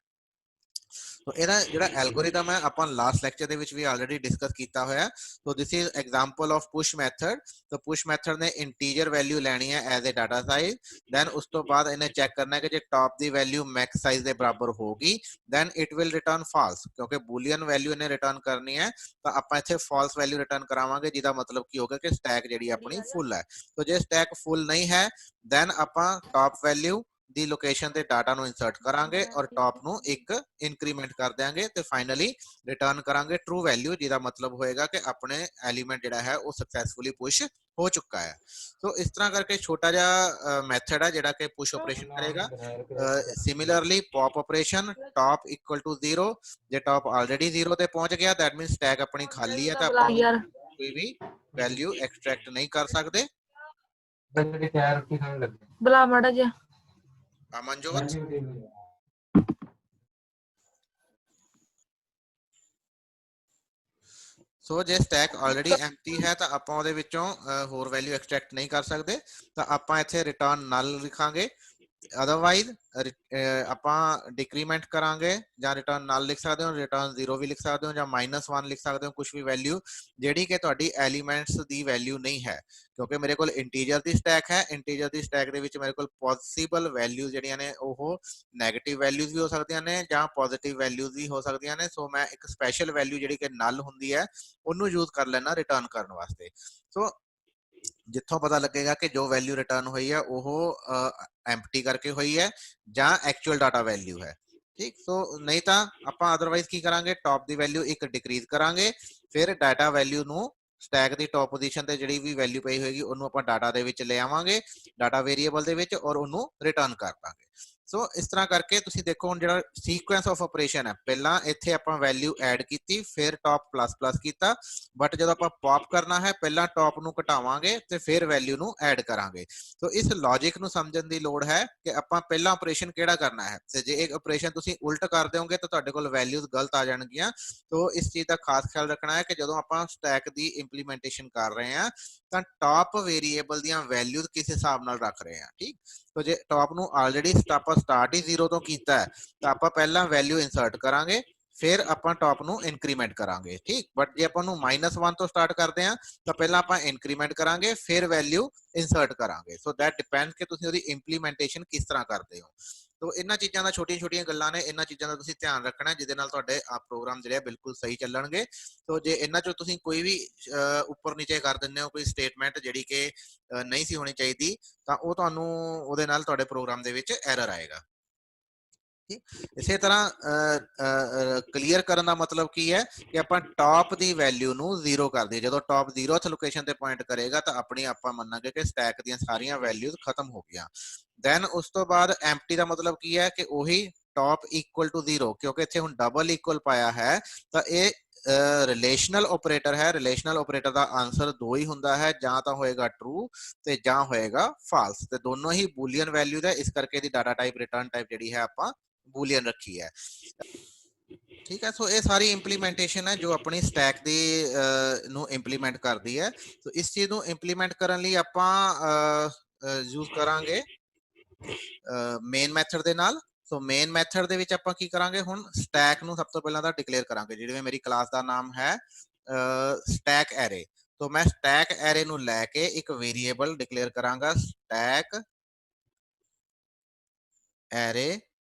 ਸੋ ਇਹਦਾ ਜਿਹੜਾ ਐਲਗੋਰਿਦਮ ਹੈ ਆਪਾਂ ਲਾਸਟ ਲੈਕਚਰ ਦੇ ਵਿੱਚ ਵੀ ਆਲਰੇਡੀ ਡਿਸਕਸ ਕੀਤਾ ਹੋਇਆ। So this is example of push method. So push method ਨੇ ਇੰਟੀਜਰ ਵੈਲਿਊ ਲੈਣੀ ਹੈ as a data size, then ਉਸ ਤੋਂ ਬਾਅਦ ਇਹਨੇ ਚੈੱਕ ਕਰਨਾ ਹੈ ਕਿ ਜੇ ਟਾਪ ਦੀ ਵੈਲਿਊ ਮੈਕਸ ਸਾਈਜ਼ ਦੇ ਬਰਾਬਰ ਹੋਗੀ then it will return false, ਕਿਉਂਕਿ ਬੂਲੀਅਨ ਵੈਲਿਊ ਇਹਨੇ ਰਿਟਰਨ ਕਰਨੀ ਹੈ ਤਾਂ ਆਪਾਂ ਇੱਥੇ ਫਾਲਸ ਵੈਲਿਊ ਰਿਟਰਨ ਕਰਾਵਾਂਗੇ, ਜਿਹਦਾ ਮਤਲਬ ਕੀ ਹੋਗਾ ਕਿ ਸਟੈਕ ਜਿਹੜੀ ਆਪਣੀ ਫੁੱਲ ਹੈ। ਸੋ ਜੇ ਸਟੈਕ ਫੁੱਲ ਨਹੀਂ ਹੈ ਦੈਨ ਆਪਾਂ ਟਾਪ ਵੈਲਿਊ ਦੀ ਲੋਕੇਸ਼ਨ ਤੇ ਡਾਟਾ ਨੂੰ ਇਨਸਰਟ ਕਰਾਂਗੇ ਔਰ ਟਾਪ ਨੂੰ ਇੱਕ ਇਨਕਰੀਮੈਂਟ ਕਰ ਦਿਆਂਗੇ ਤੇ ਫਾਈਨਲੀ ਰਿਟਰਨ ਕਰਾਂਗੇ ਟਰੂ ਵੈਲਿਊ, ਜਿਹਦਾ ਮਤਲਬ ਹੋਏਗਾ ਕਿ ਆਪਣੇ ਐਲੀਮੈਂਟ ਜਿਹੜਾ ਹੈ ਉਹ ਸਕਸੈਸਫੁਲੀ ਪੁਸ਼ ਹੋ ਚੁੱਕਾ ਹੈ। ਸੋ ਇਸ ਤਰ੍ਹਾਂ ਕਰਕੇ ਛੋਟਾ ਜਿਹਾ ਮੈਥਡ ਹੈ ਜਿਹੜਾ ਕਿ ਪੁਸ਼ ਆਪਰੇਸ਼ਨ ਕਰੇਗਾ। Similarly pop operation, top equal to 0, ਜੇ ਟਾਪ ਆਲਰੇਡੀ 0 ਤੇ ਪਹੁੰਚ ਗਿਆ ਦੈਟ ਮੀਨਸ ਸਟੈਕ ਆਪਣੀ ਖਾਲੀ ਹੈ ਤਾਂ ਆਪਾਂ ਕੋਈ ਵੀ ਵੈਲਿਊ ਐਕਸਟ੍ਰੈਕਟ ਨਹੀਂ ਕਰ ਸਕਦੇ। ਬੁਲਾ ਮਾੜਾ ਜਿਹਾ ਅਮਨਜੋਤ ਸੋ ਜੇ ਸਟੈਕ ਆਲਰੇਡੀ ਐਮਟੀ ਹੈ ਤਾਂ ਆਪਾਂ ਉਹਦੇ ਵਿੱਚੋਂ ਹੋਰ ਵੈਲਿਊ ਐਕਸਟ੍ਰੈਕਟ ਨਹੀਂ ਕਰ ਸਕਦੇ, ਤਾਂ ਆਪਾਂ ਇੱਥੇ ਰਿਟਰਨ ਨਲ ਲਿਖਾਂਗੇ। ਅਦਰਵਾਈਜ਼ ਆਪਾਂ ਡਿਕਰੀਮੈਂਟ ਕਰਾਂਗੇ ਜਾਂ ਰਿਟਰਨ ਨਲ ਲਿਖ ਸਕਦੇ ਹੋ, ਰਿਟਰਨ 0 ਵੀ ਲਿਖ ਸਕਦੇ ਹੋ ਜਾਂ -1 ਲਿਖ ਸਕਦੇ ਹੋ, ਕੁਝ ਵੀ ਵੈਲਿਊ ਜਿਹੜੀ ਕਿ ਤੁਹਾਡੀ ਐਲੀਮੈਂਟਸ ਦੀ ਵੈਲਿਊ ਨਹੀਂ ਹੈ। ਕਿਉਂਕਿ ਮੇਰੇ ਕੋਲ ਇੰਟੀਜਰ ਦੀ ਸਟੈਕ ਹੈ, ਇੰਟੀਜਰ ਦੀ ਸਟੈਕ ਦੇ ਵਿੱਚ ਮੇਰੇ ਕੋਲ ਪੋਸੀਬਲ ਵੈਲਿਊ ਜਿਹੜੀਆਂ ਨੇ ਉਹ ਨੈਗੇਟਿਵ ਵੈਲਿਊਜ਼ ਵੀ ਹੋ ਸਕਦੀਆਂ ਨੇ ਜਾਂ ਪੋਜ਼ਿਟਿਵ ਵੈਲਿਊਜ਼ ਵੀ ਹੋ ਸਕਦੀਆਂ ਨੇ। ਸੋ ਮੈਂ ਇੱਕ ਸਪੈਸ਼ਲ ਵੈਲਿਊ ਜਿਹੜੀ ਕਿ ਨਲ ਹੁੰਦੀ ਹੈ ਉਹਨੂੰ ਯੂਜ਼ ਕਰ ਲੈਣਾ ਰਿਟਰਨ ਕਰਨ ਵਾਸਤੇ। ਸੋ ਜਿੱਥੋਂ ਪਤਾ ਲੱਗੇਗਾ ਕਿ ਜੋ ਵੈਲਿਊ ਰਿਟਰਨ ਹੋਈ ਹੈ ਉਹ ਐਮਪਟੀ ਕਰਕੇ ਹੋਈ ਹੈ ਜਾਂ ਐਕਚੁਅਲ ਡਾਟਾ ਵੈਲਿਊ ਹੈ। ਠੀਕ, ਸੋ ਨਹੀਂ ਤਾਂ ਆਪਾਂ ਅਦਰਵਾਈਜ਼ ਕੀ ਕਰਾਂਗੇ, ਟਾਪ ਦੀ ਵੈਲਿਊ ਇੱਕ ਡਿਕਰੀਜ਼ ਕਰਾਂਗੇ, ਫਿਰ ਡਾਟਾ ਵੈਲਿਊ ਨੂੰ ਸਟੈਕ ਦੀ ਟਾਪ ਪੋਜੀਸ਼ਨ ਤੇ ਜਿਹੜੀ ਵੀ ਵੈਲਿਊ ਪਈ ਹੋਏਗੀ ਉਹਨੂੰ ਆਪਾਂ ਡਾਟਾ ਦੇ ਵਿੱਚ ਲੈ ਆਵਾਂਗੇ, ਡਾਟਾ ਵੇਰੀਏਬਲ ਦੇ ਵਿੱਚ, ਔਰ ਉਹਨੂੰ ਰਿਟਰਨ ਕਰ ਦਾਂਗੇ। ਸੋ ਇਸ ਤਰ੍ਹਾਂ ਕਰਕੇ ਤੁਸੀਂ ਦੇਖੋ ਹੁਣ ਜਿਹੜਾ ਸੀਕੁਐਂਸ ਆਫ ਆਪਰੇਸ਼ਨ ਹੈ, ਪਹਿਲਾਂ ਇੱਥੇ ਆਪਾਂ ਵੈਲਿਊ ਐਡ ਕੀਤੀ ਫਿਰ ਟਾਪ ਪਲੱਸ ਪਲੱਸ ਕੀਤਾ, ਬਟ ਜਦੋਂ ਆਪਾਂ ਪॉप ਕਰਨਾ ਹੈ ਪਹਿਲਾਂ ਟਾਪ ਨੂੰ ਘਟਾਵਾਂਗੇ ਤੇ ਫਿਰ ਵੈਲਿਊ ਨੂੰ ਐਡ ਕਰਾਂਗੇ। ਸੋ ਇਸ ਲੌਜੀਕ ਨੂੰ ਸਮਝਣ ਦੀ ਲੋੜ ਹੈ ਕਿ ਆਪਾਂ ਪਹਿਲਾਂ ਆਪਰੇਸ਼ਨ ਕਿਹੜਾ ਕਰਨਾ ਹੈ, ਤੇ ਜੇ ਇੱਕ ਆਪਰੇਸ਼ਨ ਤੁਸੀਂ ਉਲਟ ਕਰ ਦਿਓਗੇ ਤਾਂ ਤੁਹਾਡੇ ਕੋਲ ਵੈਲਿਊਜ਼ ਗਲਤ ਆ ਜਾਣਗੀਆਂ। ਸੋ ਇਸ ਚੀਜ਼ ਦਾ ਖਾਸ ਖਿਆਲ ਰੱਖਣਾ ਹੈ ਕਿ ਜਦੋਂ ਆਪਾਂ ਸਟੈਕ ਦੀ ਇੰਪਲੀਮੈਂਟੇਸ਼ਨ ਕਰ ਰਹੇ ਹਾਂ ਤਾਂ ਟਾਪ ਵੇਰੀਏਬਲ ਦੀਆਂ ਵੈਲਿਊਜ਼ ਕਿਸ ਹਿਸਾਬ ਨਾਲ ਰੱਖ ਰਹੇ ਹਾਂ। ਠੀਕ, ਸੋ ਜੇ ਟਾਪ ਨੂੰ ਆਲਰੇਡੀ ਆਪਾਂ ਸਟਾਰਟ ਹੀ 0 ਤੋਂ ਕੀਤਾ ਹੈ ਤਾਂ ਆਪਾਂ ਪਹਿਲਾਂ ਵੈਲਿਊ ਇਨਸਰਟ ਕਰਾਂਗੇ ਫਿਰ ਆਪਾਂ ਟਾਪ ਨੂੰ ਇਨਕਰੀਮੈਂਟ ਕਰਾਂਗੇ। ਠੀਕ, ਬਟ ਜੇ ਆਪਾਂ ਨੂੰ -1 ਤੋਂ ਸਟਾਰਟ ਕਰਦੇ ਹਾਂ ਤਾਂ ਪਹਿਲਾਂ ਆਪਾਂ ਇਨਕਰੀਮੈਂਟ ਕਰਾਂਗੇ ਫਿਰ ਵੈਲਿਊ ਇਨਸਰਟ ਕਰਾਂਗੇ। ਸੋ ਦੈਟ ਡਿਪੈਂਡਸ ਕਿ ਤੁਸੀਂ ਉਹਦੀ ਇੰਪਲੀਮੈਂਟੇਸ਼ਨ ਕਿਸ ਤਰ੍ਹਾਂ ਕਰਦੇ ਹੋ। ਸੋ ਇਹਨਾਂ ਚੀਜ਼ਾਂ ਦਾ ਛੋਟੀਆਂ ਛੋਟੀਆਂ ਗੱਲਾਂ ਨੇ, ਇਹਨਾਂ ਚੀਜ਼ਾਂ ਦਾ ਤੁਸੀਂ ਧਿਆਨ ਰੱਖਣਾ ਜਿਹਦੇ ਨਾਲ ਤੁਹਾਡੇ ਪ੍ਰੋਗਰਾਮ ਜਿਹੜੇ ਬਿਲਕੁਲ ਸਹੀ ਚੱਲਣਗੇ। ਸੋ ਜੇ ਇਹਨਾਂ ਚੋਂ ਤੁਸੀਂ ਕੋਈ ਵੀ ਉੱਪਰ ਨੀਚੇ ਕਰ ਦਿੰਦੇ ਹੋ ਕੋਈ ਸਟੇਟਮੈਂਟ ਜਿਹੜੀ ਕਿ ਨਹੀਂ ਸੀ ਹੋਣੀ ਚਾਹੀਦੀ ਤਾਂ ਉਹ ਤੁਹਾਨੂੰ ਉਹਦੇ ਨਾਲ ਤੁਹਾਡੇ ਪ੍ਰੋਗਰਾਮ ਦੇ ਵਿੱਚ ਐਰਰ ਆਏਗਾ। ਇਸੇ ਤਰ੍ਹਾਂ ਕਲੀਅਰ ਕਰਨ ਦਾ ਮਤਲਬ ਕੀ ਹੈ ਕਿ ਆਪਾਂ ਟਾਪ ਦੀ ਵੈਲਿਊ ਨੂੰ 0 ਕਰ ਦਈਏ। ਜਦੋਂ ਟਾਪ 0th ਲੋਕੇਸ਼ਨ ਤੇ ਪੁਆਇੰਟ ਕਰੇਗਾ ਤਾਂ ਆਪਣੀ ਆਪਾਂ ਮੰਨਾਂਗੇ ਕਿ ਸਟੈਕ ਦੀਆਂ ਸਾਰੀਆਂ ਵੈਲਿਊਜ਼ ਖਤਮ ਹੋ ਗਈਆਂ। ਦੈਨ ਉਸ ਤੋਂ ਬਾਅਦ ਐਮਪਟੀ ਦਾ ਮਤਲਬ ਕੀ ਹੈ ਕਿ ਉਹੀ ਟਾਪ ਇਕੁਅਲ ਟੂ 0, ਕਿਉਂਕਿ ਇੱਥੇ ਹੁਣ ਡਬਲ ਇਕੁਅਲ ਪਾਇਆ ਹੈ ਤਾਂ ਇਹ ਰਿਲੇਸ਼ਨਲ ਆਪਰੇਟਰ ਹੈ। ਰਿਲੇਸ਼ਨਲ ਆਪਰੇਟਰ ਦਾ ਆਨਸਰ 2 ਹੀ ਹੁੰਦਾ ਹੈ, ਜਾਂ ਤਾਂ ਹੋਏਗਾ ਟਰੂ ਤੇ ਜਾਂ ਹੋਏਗਾ ਫਾਲਸ, ਤੇ ਦੋਨੋਂ ਹੀ ਬੂਲੀਅਨ ਵੈਲਿਊ ਦਾ, ਇਸ ਕਰਕੇ ਇਹਦੀ ਡਾਟਾ ਟਾਈਪ ਰਿਟਰਨ ਟਾਈਪ ਜਿਹੜੀ ਹੈ ਆਪਾਂ ਬੂਲੀਅਨ ਰੱਖੀ ਹੈ। ਠੀਕ ਹੈ, ਸੋ ਇਹ ਸਾਰੀ ਇੰਪਲੀਮੈਂਟੇਸ਼ਨ ਹੈ ਜੋ ਆਪਣੀ ਸਟੈਕ ਦੀ ਨੂੰ ਇੰਪਲੀਮੈਂਟ ਕਰਦੀ ਹੈ। ਸੋ ਇਸ ਚੀਜ਼ ਨੂੰ ਇੰਪਲੀਮੈਂਟ ਕਰਨ ਲਈ ਆਪਾਂ ਯੂਜ਼ ਕਰਾਂਗੇ ਮੇਨ ਮੈਥਡ ਦੇ ਨਾਲ। ਸੋ ਮੇਨ ਮੈਥਡ ਦੇ ਵਿੱਚ ਆਪਾਂ ਕੀ ਕਰਾਂਗੇ, ਹੁਣ ਸਟੈਕ ਨੂੰ ਸਭ ਤੋਂ ਪਹਿਲਾਂ ਤਾਂ ਡਿਕਲੇਅਰ ਕਰਾਂਗੇ। ਜਿਵੇਂ ਮੇਰੀ ਕਲਾਸ ਦਾ ਨਾਮ ਹੈ ਸਟੈਕ ਐਰੇ, तो मैं स्टैक एरे ਨੂੰ ਲੈ ਕੇ ਇੱਕ ਵੇਰੀਏਬਲ ਡਿਕਲੇਅਰ ਕਰਾਂਗਾ ਸਟੈਕ ਐਰੇ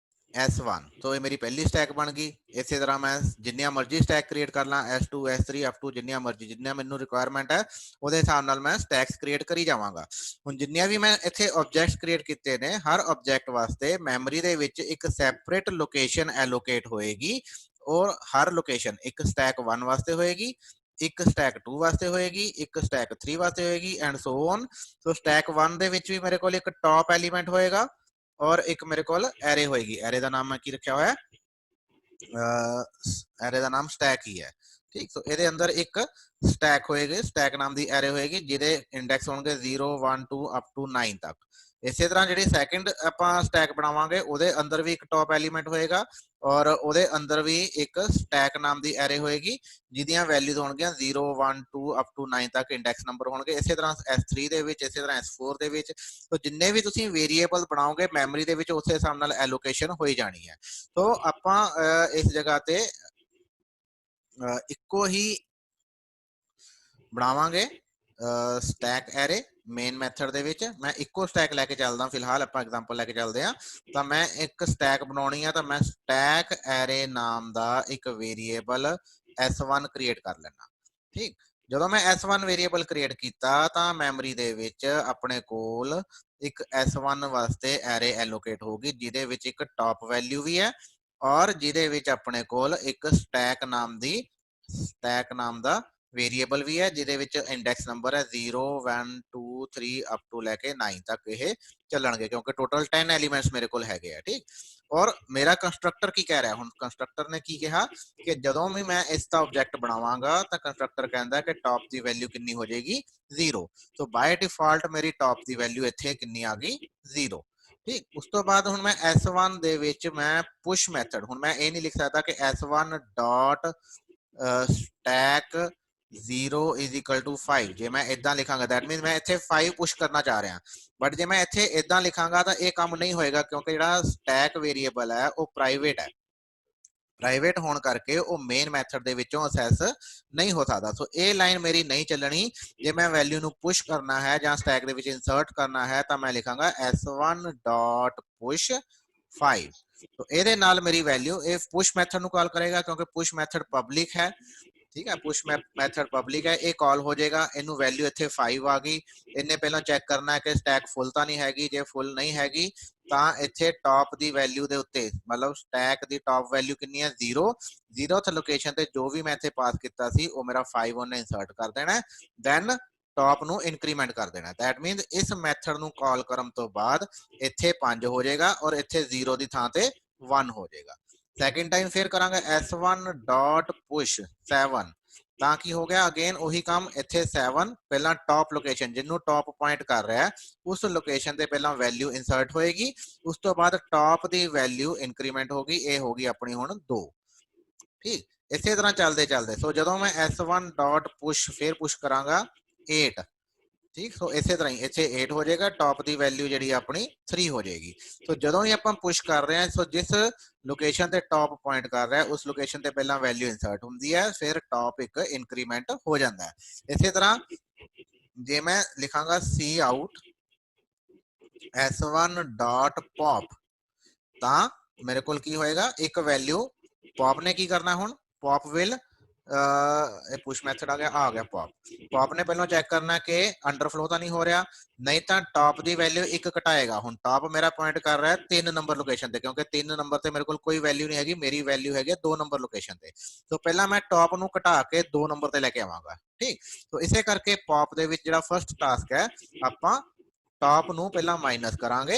S1। तो ये मेरी पहली स्टैक बन गई। इसी तरह मैं जिन्नियां मर्जी स्टैक क्रिएट कर ला, S2 S3 F2 जिन्नियां मर्जी, जिन्नियां मैनू रिक्वायरमेंट है ਉਹਦੇ ਹਿਸਾਬ ਨਾਲ मैं स्टैक्स क्रिएट करी जावांगा। ਹੁਣ ਜਿੰਨੀਆਂ ਵੀ ਮੈਂ ਇੱਥੇ ਆਬਜੈਕਟਸ ਕ੍ਰੀਏਟ ਕੀਤੇ ਨੇ, ਹਰ ਆਬਜੈਕਟ ਵਾਸਤੇ ਮੈਮਰੀ ਦੇ ਵਿੱਚ ਇੱਕ ਸੈਪਰੇਟ ਲੋਕੇਸ਼ਨ ਐਲੋਕੇਟ ਹੋਏਗੀ ਔਰ ਹਰ ਲੋਕੇਸ਼ਨ ਇੱਕ ਸਟੈਕ 1 ਵਾਸਤੇ ਹੋਏਗੀ, ਇੱਕ ਸਟੈਕ 2 ਵਾਸਤੇ ਹੋਏਗੀ, ਇੱਕ ਸਟੈਕ 3 ਵਾਸਤੇ ਹੋਏਗੀ and so on. So stack 1 ਦੇ ਵਿੱਚ ਵੀ ਮੇਰੇ ਕੋਲ ਇੱਕ ਟੌਪ ਐਲੀਮੈਂਟ ਹੋਏਗਾ और एक मेरे को एरे होएगी। एरे का नाम मैं की रखा हुआ है, एरे का नाम स्टैक ही है। ठीक, तो ये अंदर एक स्टैक होएगी, स्टैक नाम की एरे होएगी जिहदे इंडेक्स होंगे 0 1 2 अप टू 9 तक। ਇਸੇ ਤਰ੍ਹਾਂ ਜਿਹੜੀ ਸੈਕਿੰਡ ਆਪਾਂ ਸਟੈਕ ਬਣਾਵਾਂਗੇ ਉਹਦੇ ਅੰਦਰ ਵੀ ਇੱਕ ਟੌਪ ਐਲੀਮੈਂਟ ਹੋਏਗਾ ਔਰ ਉਹਦੇ ਅੰਦਰ ਵੀ ਇੱਕ ਸਟੈਕ ਨਾਮ ਦੀ ਐਰੇ ਹੋਏਗੀ ਜਿਹਦੀਆਂ ਵੈਲਿਊਜ਼ ਹੋਣਗੀਆਂ 0 1 2 ਅਪ ਟੂ 9 ਤੱਕ ਇੰਡੈਕਸ ਨੰਬਰ ਹੋਣਗੇ। ਇਸੇ ਤਰ੍ਹਾਂ S3 ਦੇ ਵਿੱਚ, ਇਸੇ ਤਰ੍ਹਾਂ S4 ਦੇ ਵਿੱਚ। तो जिन्ने भी तुसीं वेरीएबल बनाओगे मैमरी दे विच उस हिसाब नाल एलोकेशन होई जानी है। तो आपां इस जगह ते इक्को ही बनावांगे स्टैक एरे मेन मैथड दे विच। मैं इक्को स्टैक लैके चलदा, फिलहाल आपां एग्जांपल लैके चलदे हां। तां मैं एक स्टैक बनाउणी है, तां मैं स्टैक एरे नाम दा एक वेरीएबल S1 क्रिएट कर लैना। ठीक, ਜਦੋਂ ਮੈਂ S1 ਵੇਰੀਏਬਲ ਕ੍ਰੀਏਟ ਕੀਤਾ ਤਾਂ ਮੈਮਰੀ ਦੇ ਵਿੱਚ ਆਪਣੇ ਕੋਲ ਇੱਕ S1 ਵਾਸਤੇ ਐਰੇ ਐਲੋਕੇਟ ਹੋਊਗੀ ਜਿਹਦੇ ਵਿੱਚ ਇੱਕ ਟਾਪ ਵੈਲਿਊ ਵੀ ਹੈ ਔਰ ਜਿਹਦੇ ਵਿੱਚ ਆਪਣੇ ਕੋਲ ਇੱਕ ਸਟੈਕ ਨਾਮ ਦਾ वेरिएबल भी है ਜਿਹਦੇ ਵਿੱਚ इंडेक्स नंबर है 0 1 2 3 अप टू लैके 9 तक ਇਹ ਚੱਲਣਗੇ ਕਿਉਂਕਿ ਟੋਟਲ 10 ਐਲੀਮੈਂਟਸ ਮੇਰੇ ਕੋਲ ਹੈਗੇ ਆ। ਠੀਕ, ਔਰ ਮੇਰਾ ਕੰਸਟਰਕਟਰ ਕੀ ਕਹਿ ਰਿਹਾ, ਹੁਣ ਕੰਸਟਰਕਟਰ ਨੇ ਕੀ ਕਿਹਾ ਕਿ ਜਦੋਂ ਵੀ ਮੈਂ ਇਸ ਦਾ ਆਬਜੈਕਟ ਬਣਾਵਾਂਗਾ ਤਾਂ ਕੰਸਟਰਕਟਰ ਕਹਿੰਦਾ ਕਿ ਟਾਪ ਦੀ ਵੈਲਿਊ ਕਿੰਨੀ ਹੋ ਜਾਏਗੀ 0। ਸੋ ਬਾय ਡਿਫਾਲਟ ਮੇਰੀ ਟਾਪ ਦੀ ਵੈਲਿਊ ਇੱਥੇ ਕਿੰਨੀ ਆ ਗਈ 0। ਠੀਕ, ਉਸ ਤੋਂ ਬਾਅਦ ਹੁਣ ਮੈਂ S1 ਦੇ ਵਿੱਚ ਮੈਂ ਪੁਸ਼ ਮੈਥਡ, ਹੁਣ ਮੈਂ ਇਹ ਨਹੀਂ ਲਿਖ ਸਕਦਾ ਕਿ S1 dot stack 0 is equal to 5। जे मैं इदा लिखांगा दैट मीन मैं इत्थे 5 पुश करना चाह रहा, बट जे मैं इत्थे इदा लिखांगा तो यह काम नहीं होएगा क्योंकि जिहड़ा स्टैक वेरिएबल है वो प्राइवेट है। प्राइवेट होने करके वो मेन मैथड दे विचों असैस नहीं हो सकता। सो ये लाइन मेरी नहीं चलनी। जे मैं वैल्यू नू पुश करना है जां स्टैक दे विच इंसर्ट करना है तो मैं लिखांगा S1 डॉट पुश 5। तो ਇਹਦੇ ਨਾਲ मेरी वैल्यू ये पुश मैथड नू कॉल करेगा क्योंकि पुश मैथड पब्लिक है। ठीक है, पुश मैथड पब्लिक है, ये कॉल हो जाएगा। इनू वैल्यू इत्थे 5 आ गई। इन्हें पहला चेक करना है कि स्टैक फुल तो नहीं हैगी। जे फुल नहीं हैगी तो इत्थे टॉप दी वैल्यू दे उत्ते मतलब स्टैक दी टॉप वैल्यू कितनी है 0। 0th लोकेशन ते जो भी मैं इत्थे पास किया सी वो मेरा 5 उन्हें इंसर्ट कर देना है, दैन टॉप नू इंक्रीमेंट कर देना। दैट मीन इस मैथड नू कॉल करन तो बाद इत्थे 5 हो जाएगा और इत्थे 0 दी थां ते 1 हो जाएगा। सैकेंड टाइम फिर करांगे S1 डॉट पुश 7 ਤਾਂ ਕੀ ਹੋ ਗਿਆ ਅਗੇਨ ਉਹੀ ਕੰਮ ਇੱਥੇ 7 ਪਹਿਲਾਂ ਟਾਪ ਲੋਕੇਸ਼ਨ ਜਿਹਨੂੰ ਟਾਪ ਪੁਆਇੰਟ ਕਰ ਰਿਹਾ ਉਸ ਲੋਕੇਸ਼ਨ ਤੇ ਪਹਿਲਾਂ ਵੈਲਿਊ ਇਨਸਰਟ ਹੋਏਗੀ, ਉਸ ਤੋਂ ਬਾਅਦ ਟਾਪ ਦੀ ਵੈਲਿਊ ਇਨਕਰੀਮੈਂਟ ਹੋਗੀ, ਇਹ ਹੋਗੀ ਆਪਣੀ ਹੁਣ 2। ਠੀਕ, ਇਸੇ ਤਰ੍ਹਾਂ ਚੱਲਦੇ ਚੱਲਦੇ ਸੋ ਜਦੋਂ ਮੈਂ S1 ਡਾਟ ਪੁਸ਼ ਫਿਰ ਪੁਸ਼ ਕਰਾਂਗਾ 8। ठीक, सो इसे तरह ही इतने 8 हो जाएगा, टॉप की वैल्यू जी अपनी 3 हो जाएगी। तो जो ही आप पुश कर रहे हैं सो जिस लोकेशन से टॉप पॉइंट कर रहा है उस लोकेशन से पहला वैल्यू इंसर्ट होंगी है, फिर टॉप एक इंक्रीमेंट हो जाता है। इसी तरह जे मैं लिखांगा सी आउट S1 डॉट पॉप तो मेरे को की होएगा एक वैल्यू पॉप ने की करना, हुण पॉप विल पुश मैथड आ गया पॉप ने पहले चेक करना कि अंडरफ्लो तो नहीं हो रहा, नहीं तो टॉप की वैल्यू एक घटाएगा। हुण टॉप मेरा पॉइंट कर रहा है 3 नंबर लोकेशन पे क्योंकि 3 नंबर से मेरे को कोई वैल्यू नहीं हैगी, मेरी वैल्यू हैगी 2 नंबर लोकेशन पे। तो पहला मैं टॉप नू घटा के 2 नंबर से लेके आवांगा। ठीक, तो इसे करके पॉप दे विच जिहड़ा फर्स्ट टास्क है आपां टॉप नू पहला माइनस करांगे,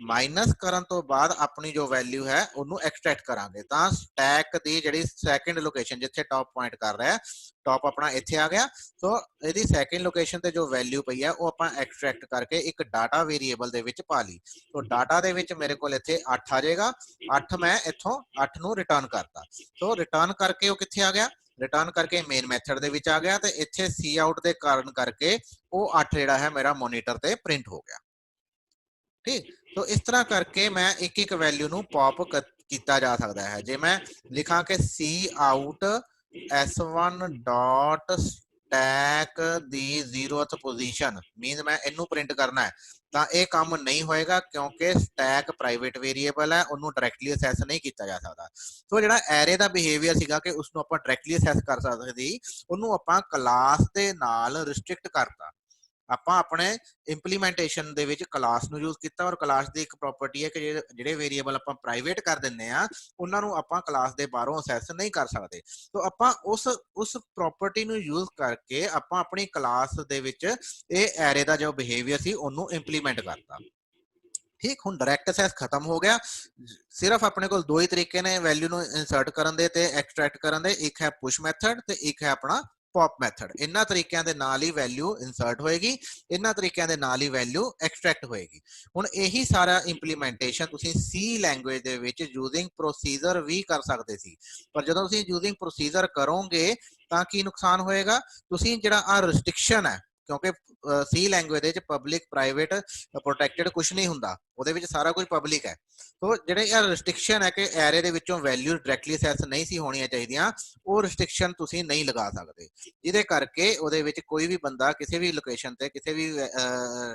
माइनस करन तो बाद अपनी जो वैल्यू है उन्होंने एक्सट्रैक्ट करांगे। तो स्टैक दी जिहड़ी सैकेंड लोकेशन जिथे टॉप पॉइंट कर रहा है टॉप अपना इत्थे आ गया, तो इहदी सैकेंड लोकेशन ते जो वैल्यू पई है वो आपां एक्सट्रैक्ट करके एक डाटा वेरीएबल दे विच पा ली। तो डाटा दे विच मेरे कोल इत्थे 8 आ जाएगा, 8 मैं इत्थों 8 नू रिटर्न करता। तो रिटर्न करके वो कित्थे आ गया, रिटर्न करके मेन मैथड दे विच आ गया, तो इत्थे सी आउट दे कारण करके वो 8 जिहड़ा है मेरा मॉनिटर ते प्रिंट हो गया। ठीक, तो इस तरह करके मैं एक एक वैल्यू नू पॉप किया जा सकता है। जे मैं लिखा कि सी आउट S1 डॉट स्टैक दी 0th पोजीशन मीन मैं इनू प्रिंट करना है तो यह काम नहीं होएगा क्योंकि स्टैक प्राइवेट वेरीएबल है, उन्होंने डायरैक्टली असैस नहीं किया जा सकता। तो जो एरे का बिहेवियर सीगा कि उसनों आपां डायरैक्टली असैस कर सकते सी, उन्होंने आपां क्लास दे नाल रिस्ट्रिक्ट करता। ਆਪਾਂ ਆਪਣੇ ਇੰਪਲੀਮੈਂਟੇਸ਼ਨ ਦੇ ਵਿੱਚ ਕਲਾਸ ਨੂੰ ਯੂਜ਼ ਕੀਤਾ ਔਰ ਕਲਾਸ ਦੀ ਇੱਕ ਪ੍ਰੋਪਰਟੀ ਹੈ ਕਿ ਜਿਹੜੇ ਵੇਰੀਏਬਲ ਆਪਾਂ ਪ੍ਰਾਈਵੇਟ ਕਰ ਦਿੰਦੇ ਆ ਉਹਨਾਂ ਨੂੰ ਆਪਾਂ ਕਲਾਸ ਦੇ ਬਾਹਰੋਂ ਅਸੈਸ ਨਹੀਂ ਕਰ ਸਕਦੇ। तो ਆਪਾਂ ਉਸ ਪ੍ਰੋਪਰਟੀ ਨੂੰ ਯੂਜ਼ ਕਰਕੇ ਆਪਾਂ ਆਪਣੀ ਕਲਾਸ ਦੇ ਵਿੱਚ ਇਹ ਐਰੇ ਦਾ ਜੋ ਬਿਹੇਵੀਅਰ ਸੀ ਉਹਨੂੰ ਇੰਪਲੀਮੈਂਟ ਕਰਤਾ। ठीक, हुण डायरैक्ट असैस खत्म हो गया, सिर्फ अपने को दो ही तरीके ने वैल्यू नू इंसर्ट करन दे ते एक्सट्रैक्ट करन दे, एक है पुश मैथड ते एक है अपना ਪੌਪ ਮੈਥਡ। ਇਹਨਾਂ ਤਰੀਕਿਆਂ ਦੇ ਨਾਲ ਹੀ ਵੈਲਿਊ ਇਨਸਰਟ ਹੋਏਗੀ, ਇਹਨਾਂ ਤਰੀਕਿਆਂ ਦੇ ਨਾਲ ਹੀ ਵੈਲਿਊ ਐਕਸਟ੍ਰੈਕਟ ਹੋਏਗੀ। ਹੁਣ ਇਹੀ ਸਾਰਾ ਇੰਪਲੀਮੈਂਟੇਸ਼ਨ ਤੁਸੀਂ C ਲੈਂਗੁਏਜ ਦੇ ਵਿੱਚ ਯੂਜ਼ਿੰਗ ਪ੍ਰੋਸੀਜਰ ਵੀ ਕਰ ਸਕਦੇ ਸੀ, ਪਰ ਜਦੋਂ ਤੁਸੀਂ ਯੂਜ਼ਿੰਗ ਪ੍ਰੋਸੀਜਰ ਕਰੋਗੇ ਤਾਂ ਕੀ ਨੁਕਸਾਨ ਹੋਏਗਾ, ਤੁਸੀਂ ਜਿਹੜਾ ਆ ਰਿਸਟ੍ਰਿਕਸ਼ਨ ਹੈ, ਕਿਉਂਕਿ C ਲੈਂਗੁਏਜ ਦੇ ਵਿੱਚ ਪਬਲਿਕ ਪ੍ਰਾਈਵੇਟ ਪ੍ਰੋਟੈਕਟਡ ਕੁਝ ਨਹੀਂ ਹੁੰਦਾ, ਉਹਦੇ ਵਿੱਚ ਸਾਰਾ ਕੁਝ ਪਬਲਿਕ ਹੈ। तो ਜਿਹੜੇ ਇਹ ਰਿਸਟ੍ਰਿਕਸ਼ਨ ਹੈ ਕਿ ਐਰੇ ਦੇ ਵਿੱਚੋਂ ਵੈਲਿਊ ਡਾਇਰੈਕਟਲੀ ਅਸੈਸ ਨਹੀਂ ਸੀ ਹੋਣੀਆਂ ਚਾਹੀਦੀਆਂ, ਉਹ ਰਿਸਟ੍ਰਿਕਸ਼ਨ ਤੁਸੀਂ ਨਹੀਂ ਲਗਾ ਸਕਦੇ, ਜਿਹਦੇ ਕਰਕੇ ਉਹਦੇ ਵਿੱਚ ਕੋਈ ਵੀ ਬੰਦਾ ਕਿਸੇ ਵੀ ਲੋਕੇਸ਼ਨ ਤੇ ਕਿਸੇ ਵੀ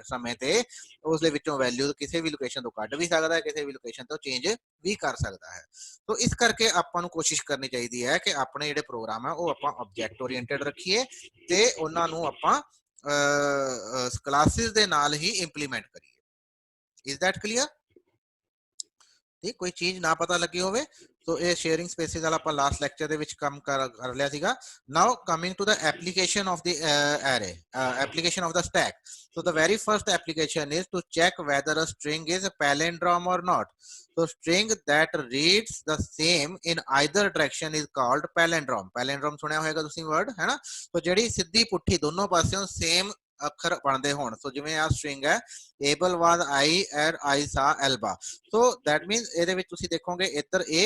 ਸਮੇਂ ਤੇ ਉਸ ਦੇ ਵਿੱਚੋਂ ਵੈਲਿਊ ਕਿਸੇ ਵੀ ਲੋਕੇਸ਼ਨ ਤੋਂ ਕੱਢ ਵੀ ਸਕਦਾ ਹੈ, ਕਿਸੇ ਵੀ ਲੋਕੇਸ਼ਨ ਤੋਂ ਚੇਂਜ ਵੀ ਕਰ ਸਕਦਾ ਹੈ। तो ਇਸ ਕਰਕੇ ਆਪਾਂ ਨੂੰ ਕੋਸ਼ਿਸ਼ ਕਰਨੀ ਚਾਹੀਦੀ ਹੈ ਕਿ ਆਪਣੇ ਜਿਹੜੇ ਪ੍ਰੋਗਰਾਮ ਹੈ ਉਹ ਆਪਾਂ ਆਬਜੈਕਟ ਓਰੀਐਂਟਡ ਰੱਖੀਏ ਤੇ ਉਹਨਾਂ ਨੂੰ ਆਪਾਂ ਕਲਾਸਿਸ ਦੇ ਨਾਲ ਹੀ ਇੰਪਲੀਮੈਂਟ ਕਰੀਏ। Is that clear? ठीक, कोई चीज ना पता लगी होवे तो ये शेयरिंग स्पेसिस वाला ਆਪਾਂ ਲਾਸਟ ਲੈਕਚਰ ਦੇ ਵਿੱਚ ਕੰਮ ਕਰ ਲਿਆ ਸੀਗਾ। Now coming to the application of the array, application of the stack. so the very first application is to check whether a string is a palindrome or not. so string that reads the same in either direction is called palindrome. palindrome ਸੁਣਿਆ ਹੋਵੇਗਾ ਤੁਸੀਂ word, ਹੈ ਨਾ? तो ਜਿਹੜੀ ਸਿੱਧੀ ਪੁੱਠੀ ਦੋਨੋਂ ਪਾਸਿਓਂ ਸੇਮ ਅੱਖਰ ਬਣਦੇ ਹੋਣ। ਸੋ ਜਿਵੇਂ ਆ ਸਟ੍ਰਿੰਗ ਹੈ able was I and I ਸਾ ਐਲਬਾ, ਸੋ ਦੈਟ ਮੀਨਸ ਇਹਦੇ ਵਿੱਚ ਤੁਸੀਂ ਦੇਖੋਗੇ ਇੱਧਰ A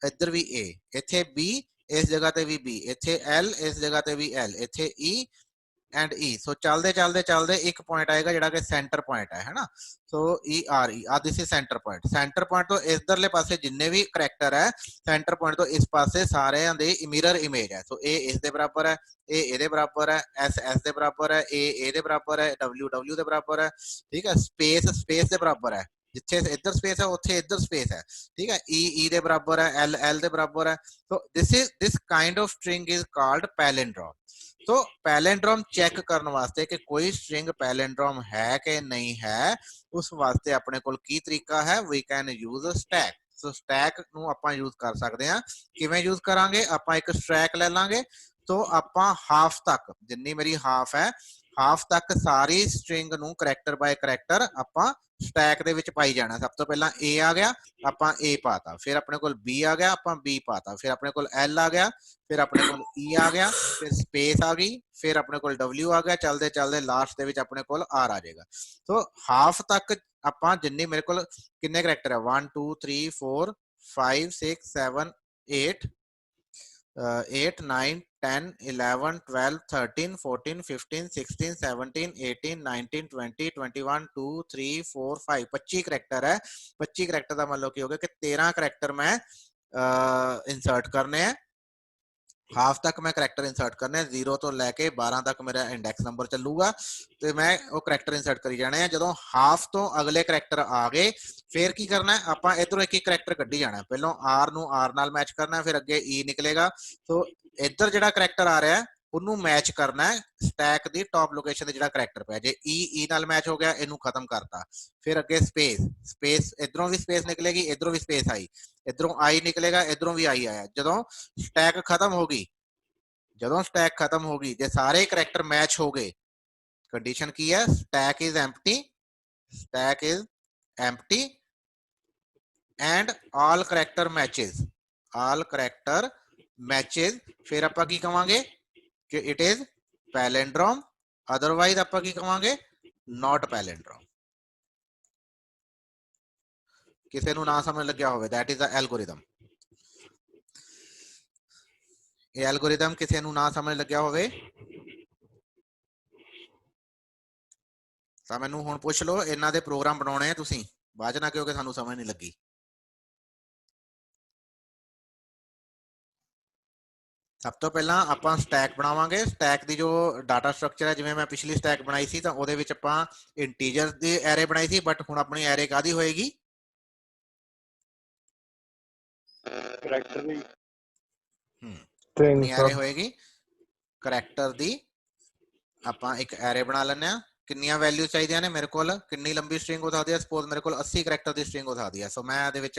ਇੱਧਰ ਵੀ A, ਇੱਥੇ B ਇਸ ਜਗ੍ਹਾ ਤੇ ਵੀ B, ਇੱਥੇ L ਇਸ ਜਗ੍ਹਾ ਤੇ ਵੀ L, ਇੱਥੇ E ਐਂਡ E। ਸੋ ਚੱਲਦੇ ਚੱਲਦੇ ਚੱਲਦੇ ਇੱਕ ਪੁਆਇੰਟ ਆਏਗਾ ਜਿਹੜਾ ਕਿ ਸੈਂਟਰ ਪੁਆਇੰਟ ਹੈ ਨਾ। ਸੋ ERE ਆ this is centre point. Centre point ਤੋਂ ਇਧਰਲੇ ਪਾਸੇ ਜਿੰਨੇ ਵੀ ਕਰੈਕਟਰ ਹੈ ਸੈਂਟਰ ਪੁਆਇੰਟ ਤੋਂ ਇਸ ਪਾਸੇ ਸਾਰਿਆਂ ਦੇ ਮਿਰਰ ਇਮੇਜ ਹੈ। ਸੋ ਇਹ ਇਸ ਦੇ ਬਰਾਬਰ ਹੈ, ਇਹ ਇਹਦੇ ਬਰਾਬਰ ਹੈ, S ਦੇ ਬਰਾਬਰ ਹੈ, ਇਹ ਇਹਦੇ ਬਰਾਬਰ ਹੈ, W ਦੇ ਬਰਾਬਰ ਹੈ, ਠੀਕ ਹੈ। ਸਪੇਸ ਦੇ ਬਰਾਬਰ ਹੈ, ਜਿੱਥੇ ਇੱਧਰ ਸਪੇਸ ਹੈ ਉੱਥੇ ਇੱਧਰ ਸਪੇਸ ਹੈ, ਠੀਕ ਹੈ। E ਦੇ ਬਰਾਬਰ ਹੈ, L ਦੇ ਬਰਾਬਰ ਹੈ। ਸੋ this kind of string is called palindrome। तो पैलेंड्रोम चेक करने वास्ते कि कोई स्ट्रिंग पैलेंड्रोम है कि नहीं है, उस वास्ते अपने कोल की तरीका है, we can use stack. So stack नू आपां यूज कर सकते हैं। किवें यूज करांगे, आपां एक स्टैक ले लांगे, तो आपां हाफ तक, जिन्नी मेरी हाफ है हाफ तक सारी स्ट्रिंग नू करैक्टर बाय करैक्टर आपां स्टैक ਦੇ ਵਿੱਚ ਪਾਈ ਜਾਣਾ। ਸਭ ਤੋਂ ਪਹਿਲਾਂ A ਆ ਗਿਆ, ਆਪਾਂ A ਪਾਤਾ, ਫਿਰ ਆਪਣੇ ਕੋਲ B ਆ ਗਿਆ, ਆਪਾਂ B ਪਾਤਾ, ਫਿਰ ਆਪਣੇ ਕੋਲ L ਆ ਗਿਆ, ਫਿਰ ਆਪਣੇ ਕੋਲ E ਆ ਗਿਆ, ਫਿਰ ਸਪੇਸ ਆ ਗਈ, ਫਿਰ ਆਪਣੇ ਕੋਲ W ਆ ਗਿਆ, ਚੱਲਦੇ ਚੱਲਦੇ ਲਾਸਟ ਦੇ ਵਿੱਚ ਆਪਣੇ ਕੋਲ R ਆ ਜਾਏਗਾ। ਸੋ ਹਾਫ ਤੱਕ ਆਪਾਂ ਜਿੰਨੀ ਮੇਰੇ ਕੋਲ ਕਿੰਨੇ ਕਰੈਕਟਰ ਹੈ 1 2 3 4 5 6 7 8 8 9 10 11 12 13 14 15 16 17 18 19 20 21 2 3 4 5 25 ਕਰੈਕਟਰ है। 25 ਕਰੈਕਟਰ ਦਾ मतलब ਕੀ ਹੋ ਗਿਆ ਕਿ 13 ਕਰੈਕਟਰ मैं इंसर्ट करने हैं। हाफ तक मैं करैक्टर इंसर्ट करने, 0 तो लैके 12 तक मेरा इंडेक्स नंबर चलूगा, तो मैं वो करैक्टर इंसर्ट करी जाने हैं। जो हाफ तो अगले करैक्टर आ गए फिर की करना है, आप इधरों एक करैक्टर कड्ढी जाना है। पहलों आर नू आर नाल मैच करना है, फिर अगे ई निकलेगा, तो इधर जो करैक्टर आ रहा है ਉਹਨੂੰ मैच करना है स्टैक ਦੀ टॉप लोकेशन ਤੇ ਜਿਹੜਾ ਕਰੈਕਟਰ ਪਿਆ। ਜੇ E ਨਾਲ मैच हो गया ਇਹਨੂੰ खत्म करता, फिर अगे स्पेस इधरों भी स्पेस निकलेगी, इधरों भी स्पेस आई, इधरों आई निकलेगा, इधरों भी आई आया। ਜਦੋਂ स्टैक खत्म होगी, ਜਦੋਂ स्टैक खत्म होगी, जे सारे करैक्टर मैच हो गए, कंडीशन की है stack is empty and all character matches, फिर आप की कहांगे कि इट इज पैलेंड्रोम, अदरवाइज आप की कहांगे नॉट पैलेंड्रोम। किसी नू ना समझ लग्या होवे, दैट इज द एल्गोरिथम। ये एल्गोरिथम किसी नू ना समझ लग्या होवे ਤਾਂ ਮੈਨੂੰ ਹੁਣ ਪੁੱਛ ਲਓ, ਇਹਨਾਂ ਦੇ ਪ੍ਰੋਗਰਾਮ ਬਣਾਉਣੇ ਆ ਤੁਸੀਂ, ਬਾਅਦ ਚ ਨਾ ਕਿਉਂਕਿ ਸਾਨੂੰ ਸਮਝ ਨਹੀਂ ਲੱਗੀ। ਸਭ ਤੋਂ ਪਹਿਲਾਂ ਆਪਾਂ ਸਟੈਕ ਬਣਾਵਾਂਗੇ। ਸਟੈਕ ਦੀ ਜੋ ਡਾਟਾ ਸਟਰਕਚਰ ਹੈ, ਜਿਵੇਂ ਮੈਂ ਪਿਛਲੀ ਸਟੈਕ ਬਣਾਈ ਸੀ ਤਾਂ ਉਹਦੇ ਵਿੱਚ ਆਪਾਂ ਇੰਟੀਜਰਸ ਦੀ ਐਰੇ ਬਣਾਈ ਸੀ, ਬਟ ਹੁਣ ਆਪਣੀ ਐਰੇ ਕਾਦੀ ਹੋਏਗੀ, ਕਰੈਕਟਰ ਦੀ। ਆਪਣੀ ਐਰੇ ਹੋਏਗੀ ਕਰੈਕਟਰ ਦੀ। ਆਪਾਂ ਇੱਕ ਐਰੇ ਬਣਾ ਲੈਂਦੇ ਆ। ਕਿੰਨੀਆਂ ਵੈਲਿਊ ਚਾਹੀਦੀਆਂ ਨੇ ਮੇਰੇ ਕੋਲ, ਕਿੰਨੀ ਲੰਬੀ ਸਟ੍ਰਿੰਗ ਹੋ ਸਕਦੀ ਹੈ, ਸਪੋਜ਼ ਮੇਰੇ ਕੋਲ 80 ਕਰੈਕਟਰ ਦੀ ਸਟ੍ਰਿੰਗ ਹੋ ਸਕਦੀ ਹੈ। ਸੋ ਮੈਂ ਇਹਦੇ ਵਿੱਚ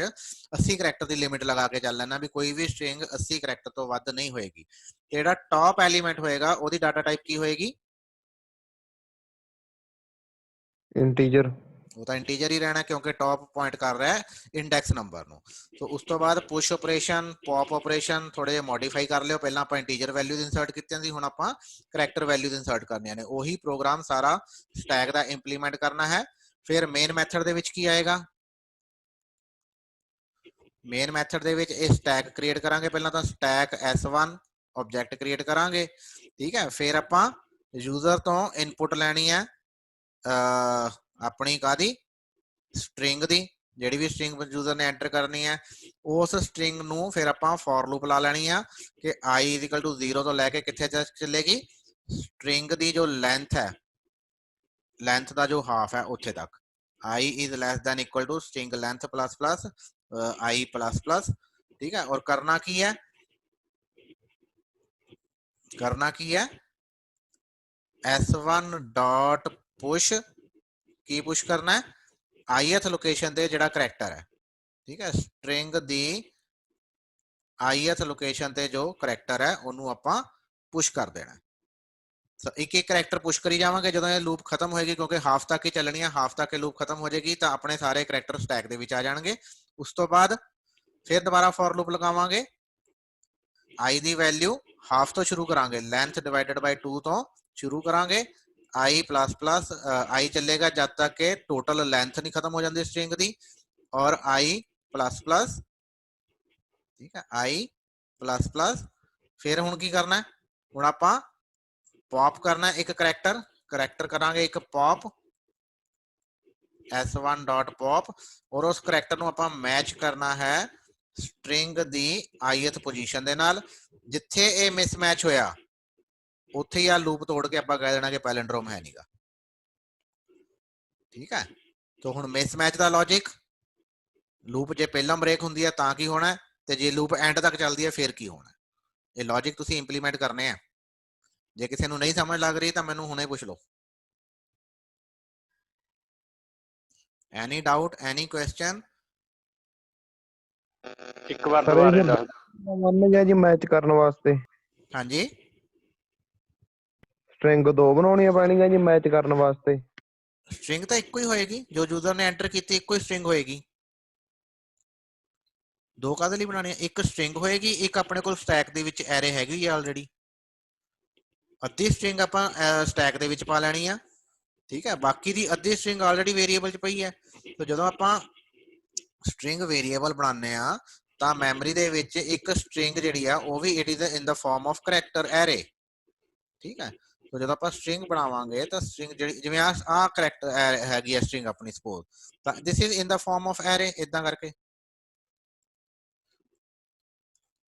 80 ਕਰੈਕਟਰ ਦੀ ਲਿਮਿਟ ਲਗਾ ਕੇ ਚੱਲ ਲੈਣਾ ਵੀ ਕੋਈ ਵੀ ਸਟ੍ਰਿੰਗ 80 ਕਰੈਕਟਰ ਤੋਂ ਵੱਧ ਨਹੀਂ ਹੋਏਗੀ। ਜਿਹੜਾ ਟੌਪ ਐਲੀਮੈਂਟ ਹੋਏਗਾ ਉਹਦੀ ਡਾਟਾ ਟਾਈਪ ਕੀ ਹੋਏਗੀ, ਇੰਟੀਜਰ। वो तो इंटीजर ही रहना क्योंकि टॉप पॉइंट कर रहा है इंडेक्स नंबर ਨੂੰ। ਸੋ ਉਸ ਤੋਂ ਬਾਅਦ ਪੁਸ਼ ਆਪਰੇਸ਼ਨ, ਪੌਪ ਆਪਰੇਸ਼ਨ ਥੋੜੇ ਜਿਹਾ ਮੋਡੀਫਾਈ ਕਰ ਲਿਓ। ਪਹਿਲਾਂ ਆਪਾਂ ਇੰਟੀਜਰ ਵੈਲਿਊਜ਼ ਇਨਸਰਟ ਕੀਤੀਆਂ ਸੀ, ਹੁਣ ਆਪਾਂ ਕਰੈਕਟਰ ਵੈਲਿਊਜ਼ ਇਨਸਰਟ ਕਰਨੀਆਂ ਨੇ। ਉਹੀ ਪ੍ਰੋਗਰਾਮ ਸਾਰਾ ਸਟੈਕ ਦਾ ਇੰਪਲੀਮੈਂਟ ਕਰਨਾ ਹੈ। ਫਿਰ ਮੇਨ ਮੈਥਡ ਦੇ ਵਿੱਚ ਕੀ ਆਏਗਾ, ਮੇਨ ਮੈਥਡ ਦੇ ਵਿੱਚ ਇਹ ਸਟੈਕ ਕ੍ਰੀਏਟ ਕਰਾਂਗੇ। ਪਹਿਲਾਂ ਤਾਂ ਸਟੈਕ S1 ਆਬਜੈਕਟ ਕ੍ਰੀਏਟ ਕਰਾਂਗੇ, ਠੀਕ ਹੈ। ਫਿਰ ਆਪਾਂ ਯੂਜ਼ਰ ਤੋਂ ਇਨਪੁਟ ਲੈਣੀ ਹੈ ਆਪਣੀ ਕਾਦੀ, ਸਟ੍ਰਿੰਗ ਦੀ। ਜਿਹੜੀ ਵੀ ਸਟ੍ਰਿੰਗ ਯੂਜ਼ਰ ਨੇ ਐਂਟਰ ਕਰਨੀ ਹੈ ਉਸ ਸਟ੍ਰਿੰਗ ਨੂੰ ਫਿਰ ਆਪਾਂ ਫੋਰ ਲੂਪ ਲਾ ਲੈਣੀ ਆ ਕਿ i = 0 ਤੋਂ ਲੈ ਕੇ ਕਿੱਥੇ ਚੱਲੇਗੀ, ਸਟ੍ਰਿੰਗ ਦੀ ਜੋ ਲੈਂਥ ਹੈ, ਲੈਂਥ ਦਾ ਜੋ ਹਾਫ ਹੈ ਉੱਥੇ ਤੱਕ। i = string length plus plus i plus plus, ठीक है। और करना की है, करना की है S1 डॉट पुश, की पुश करना है ith लोकेशन ते जिहड़ा करैक्टर है, ठीक है। स्ट्रिंग दी ith लोकेशन ते जो करैक्टर है ਉਹਨੂੰ ਆਪਾਂ पुश कर देना। एक एक करैक्टर पुश करी जावांगे ਜਦੋਂ ਇਹ ਲੂਪ ਖਤਮ ਹੋਏਗੀ, ਕਿਉਂਕਿ ਹਾਫ ਤੱਕ ਹੀ ਚੱਲਣੀ ਹੈ। ਹਾਫ ਤੱਕ ਇਹ ਲੂਪ ਖਤਮ ਹੋ ਜਾਏਗੀ ਤਾਂ ਆਪਣੇ ਸਾਰੇ ਕਰੈਕਟਰ ਸਟੈਕ ਦੇ ਵਿੱਚ ਆ ਜਾਣਗੇ। ਉਸ ਤੋਂ ਬਾਅਦ ਫਿਰ ਦੁਬਾਰਾ ਫॉर ਲੂਪ ਲਗਾਵਾਂਗੇ। i ਦੀ ਵੈਲਿਊ ਹਾਫ ਤੋਂ ਸ਼ੁਰੂ ਕਰਾਂਗੇ, ਲੈਂਥ ਡਿਵਾਈਡਡ ਬਾਈ 2 ਤੋਂ ਸ਼ੁਰੂ ਕਰਾਂਗੇ। i ਪਲੱਸ ਪਲੱਸ i ਚੱਲੇਗਾ ਜਦ ਤੱਕ ਕਿ ਟੋਟਲ ਲੈਂਥ ਨਹੀਂ ਖਤਮ ਹੋ ਜਾਂਦੀ ਸਟ੍ਰਿੰਗ ਦੀ। ਔਰ i ਪਲੱਸ ਪਲੱਸ, ਠੀਕ ਹੈ, i ਪਲੱਸ ਪਲੱਸ। ਫਿਰ ਹੁਣ ਕੀ ਕਰਨਾ ਹੈ, ਹੁਣ ਆਪਾਂ पॉप करना है एक करैक्टर, करैक्टर करांगे एक पॉप S1 डॉट पॉप, और उस करैक्टर ਨੂੰ ਆਪਾਂ ਮੈਚ ਕਰਨਾ ਹੈ ਸਟ੍ਰਿੰਗ ਦੀ ith ਪੋਜੀਸ਼ਨ ਦੇ ਨਾਲ। ਜਿੱਥੇ ਇਹ ਮਿਸਮੈਚ ਹੋਇਆ ਉੱਥੇ ਹੀ ਆ ਲੂਪ ਤੋੜ ਕੇ ਆਪਾਂ ਕਹਿ ਦੇਣਾ ਕਿ ਪੈਲਿੰਡਰੋਮ ਹੈ ਨਹੀਂਗਾ, ਠੀਕ ਹੈ। तो ਹੁਣ ਮਿਸਮੈਚ ਦਾ ਲੌਜਿਕ, ਲੂਪ ਜੇ ਪਹਿਲਾਂ ਬ੍ਰੇਕ ਹੁੰਦੀ ਹੈ ਤਾਂ ਕੀ ਹੋਣਾ, ਤੇ ਜੇ ਲੂਪ ਐਂਡ ਤੱਕ ਚੱਲਦੀ ਹੈ ਫਿਰ ਕੀ ਹੋਣਾ। ਇਹ ਲੌਜਿਕ ਤੁਸੀਂ ਇੰਪਲੀਮੈਂਟ ਕਰਨੇ ਆ। ਜੇ ਕਿਸੇ ਨੂੰ ਨਹੀਂ ਸਮਝ ਲੱਗ ਰਹੀ ਤਾਂ ਮੈਨੂੰ ਹੁਣੇ ਪੁੱਛ ਲਓ। Any doubt, any question? ਇੱਕ ਵਾਰ ਦੁਬਾਰੇ ਦੱਸ। ਮੰਨ ਗਿਆ ਜੀ ਮੈਚ ਕਰਨ ਵਾਸਤੇ ਹਾਂਜੀ, ਸਟ੍ਰਿੰਗ 2 ਬਣਾਉਣੀਆਂ ਪੈਣਗੀਆਂ ਜੀ ਮੈਚ ਕਰਨ ਵਾਸਤੇ। ਸਟ੍ਰਿੰਗ ਤਾਂ ਇੱਕੋ ਹੀ ਹੋਏਗੀ, ਜੋ ਯੂਜ਼ਰ ਨੇ ਐਂਟਰ ਕੀਤੀ ਇੱਕੋ ਹੀ ਸਟ੍ਰਿੰਗ ਹੋਏਗੀ। ਦੋ ਕਾਹਦੇ ਲਈ ਬਣਾਉਣੀ ਹੈ, ਇੱਕ ਸਟ੍ਰਿੰਗ ਹੋਏਗੀ, ਇੱਕ ਆਪਣੇ ਕੋਲ ਸਟੈਕ ਦੇ ਵਿੱਚ ਐਰੇ ਹੈਗੀ ਹੈ ਆਲਰੇਡੀ। ਅੱਧੀ ਸਟ੍ਰਿੰਗ ਆਪਾਂ ਸਟੈਕ ਦੇ ਵਿੱਚ ਪਾ ਲੈਣੀ ਆ, ਠੀਕ ਹੈ। ਬਾਕੀ ਦੀ ਅੱਧੀ ਸਟ੍ਰਿੰਗ ਆਲਰੇਡੀ ਵੇਰੀਏਬਲ 'ਚ ਪਈ ਹੈ। ਤੇ ਜਦੋਂ ਆਪਾਂ ਸਟ੍ਰਿੰਗ ਵੇਰੀਏਬਲ ਬਣਾਉਂਦੇ ਆ ਤਾਂ ਮੈਮਰੀ ਦੇ ਵਿੱਚ ਇੱਕ ਸਟ੍ਰਿੰਗ ਜਿਹੜੀ ਆ ਉਹ ਵੀ it is in the form of character array, ਠੀਕ ਹੈ। तो ਜਦੋਂ ਆਪਾਂ ਸਟ੍ਰਿੰਗ ਬਣਾਵਾਂਗੇ ਤਾਂ ਸਟ੍ਰਿੰਗ ਜਿਹੜੀ ਜਿਵੇਂ ਆ ਕਰੈਕਟਰ ਹੈਗੀ ਹੈ ਸਟ੍ਰਿੰਗ ਆਪਣੀ ਸਪੋਜ਼, ਤਾਂ this is in the form of array, ਇਦਾਂ ਕਰਕੇ,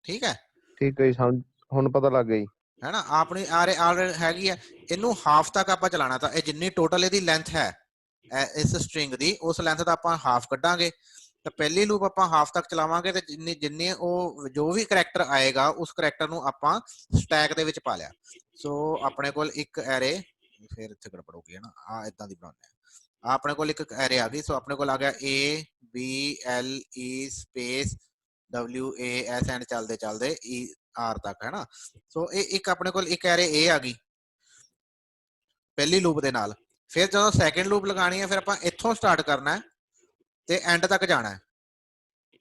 ਠੀਕ ਹੈ। ਠੀਕ ਹੈ ਜੀ, ਹੁਣ ਪਤਾ ਲੱਗ ਗਈ ਹੈ ਨਾ। ਆਪਣੀ ਆਲਰੇਡੀ ਹੈਗੀ ਹੈ, ਇਹਨੂੰ ਹਾਫ ਤੱਕ ਆਪਾਂ ਚਲਾਣਾ। ਤਾਂ ਇਹ ਜਿੰਨੀ ਟੋਟਲ ਇਹਦੀ ਲੈਂਥ ਹੈ ਇਸ ਸਟ੍ਰਿੰਗ ਦੀ, ਉਸ ਲੈਂਥ ਦਾ ਆਪਾਂ ਹਾਫ ਕੱਢਾਂਗੇ। ਤਾਂ ਪਹਿਲੀ ਲੂਪ ਆਪਾਂ ਹਾਫ ਤੱਕ ਚਲਾਵਾਂਗੇ ਤੇ ਜਿੰਨੇ ਉਹ ਜੋ ਵੀ ਕਰੈਕਟਰ ਆਏਗਾ ਉਸ ਕਰੈਕਟਰ ਨੂੰ ਆਪਾਂ ਸਟੈਕ ਦੇ ਵਿੱਚ ਪਾ ਲਿਆ। ਸੋ ਆਪਣੇ ਕੋਲ ਇੱਕ ਐਰੇ, ਫਿਰ ਇੱਥੇ ਗੜਬੜ ਹੋ ਗਈ ਹੈ ਨਾ, ਆ ਇਦਾਂ ਦੀ ਬਣਾਉਂਦੇ ਆ। ਆਪਣੇ ਕੋਲ ਇੱਕ ਐਰੇ ਆ ਗਈ। ਸੋ ਆਪਣੇ ਕੋਲ ਆ ਗਿਆ ABLE ਸਪੇਸ WAS ਐਂਡ ਚੱਲਦੇ ਚੱਲਦੇ ER ਤੱਕ, ਹੈ ਨਾ। ਸੋ ਇਹ ਇੱਕ ਆਪਣੇ ਕੋਲ ਇੱਕ ਐਰੇ A ਆ ਗਈ ਪਹਿਲੀ ਲੂਪ ਦੇ ਨਾਲ। ਫਿਰ ਜਦੋਂ ਸੈਕਿੰਡ ਲੂਪ ਲਗਾਣੀ ਹੈ ਫਿਰ ਆਪਾਂ ਇੱਥੋਂ ਸਟਾਰਟ ਕਰਨਾ ਹੈ ਤੇ ਐਂਡ ਤੱਕ ਜਾਣਾ ਹੈ।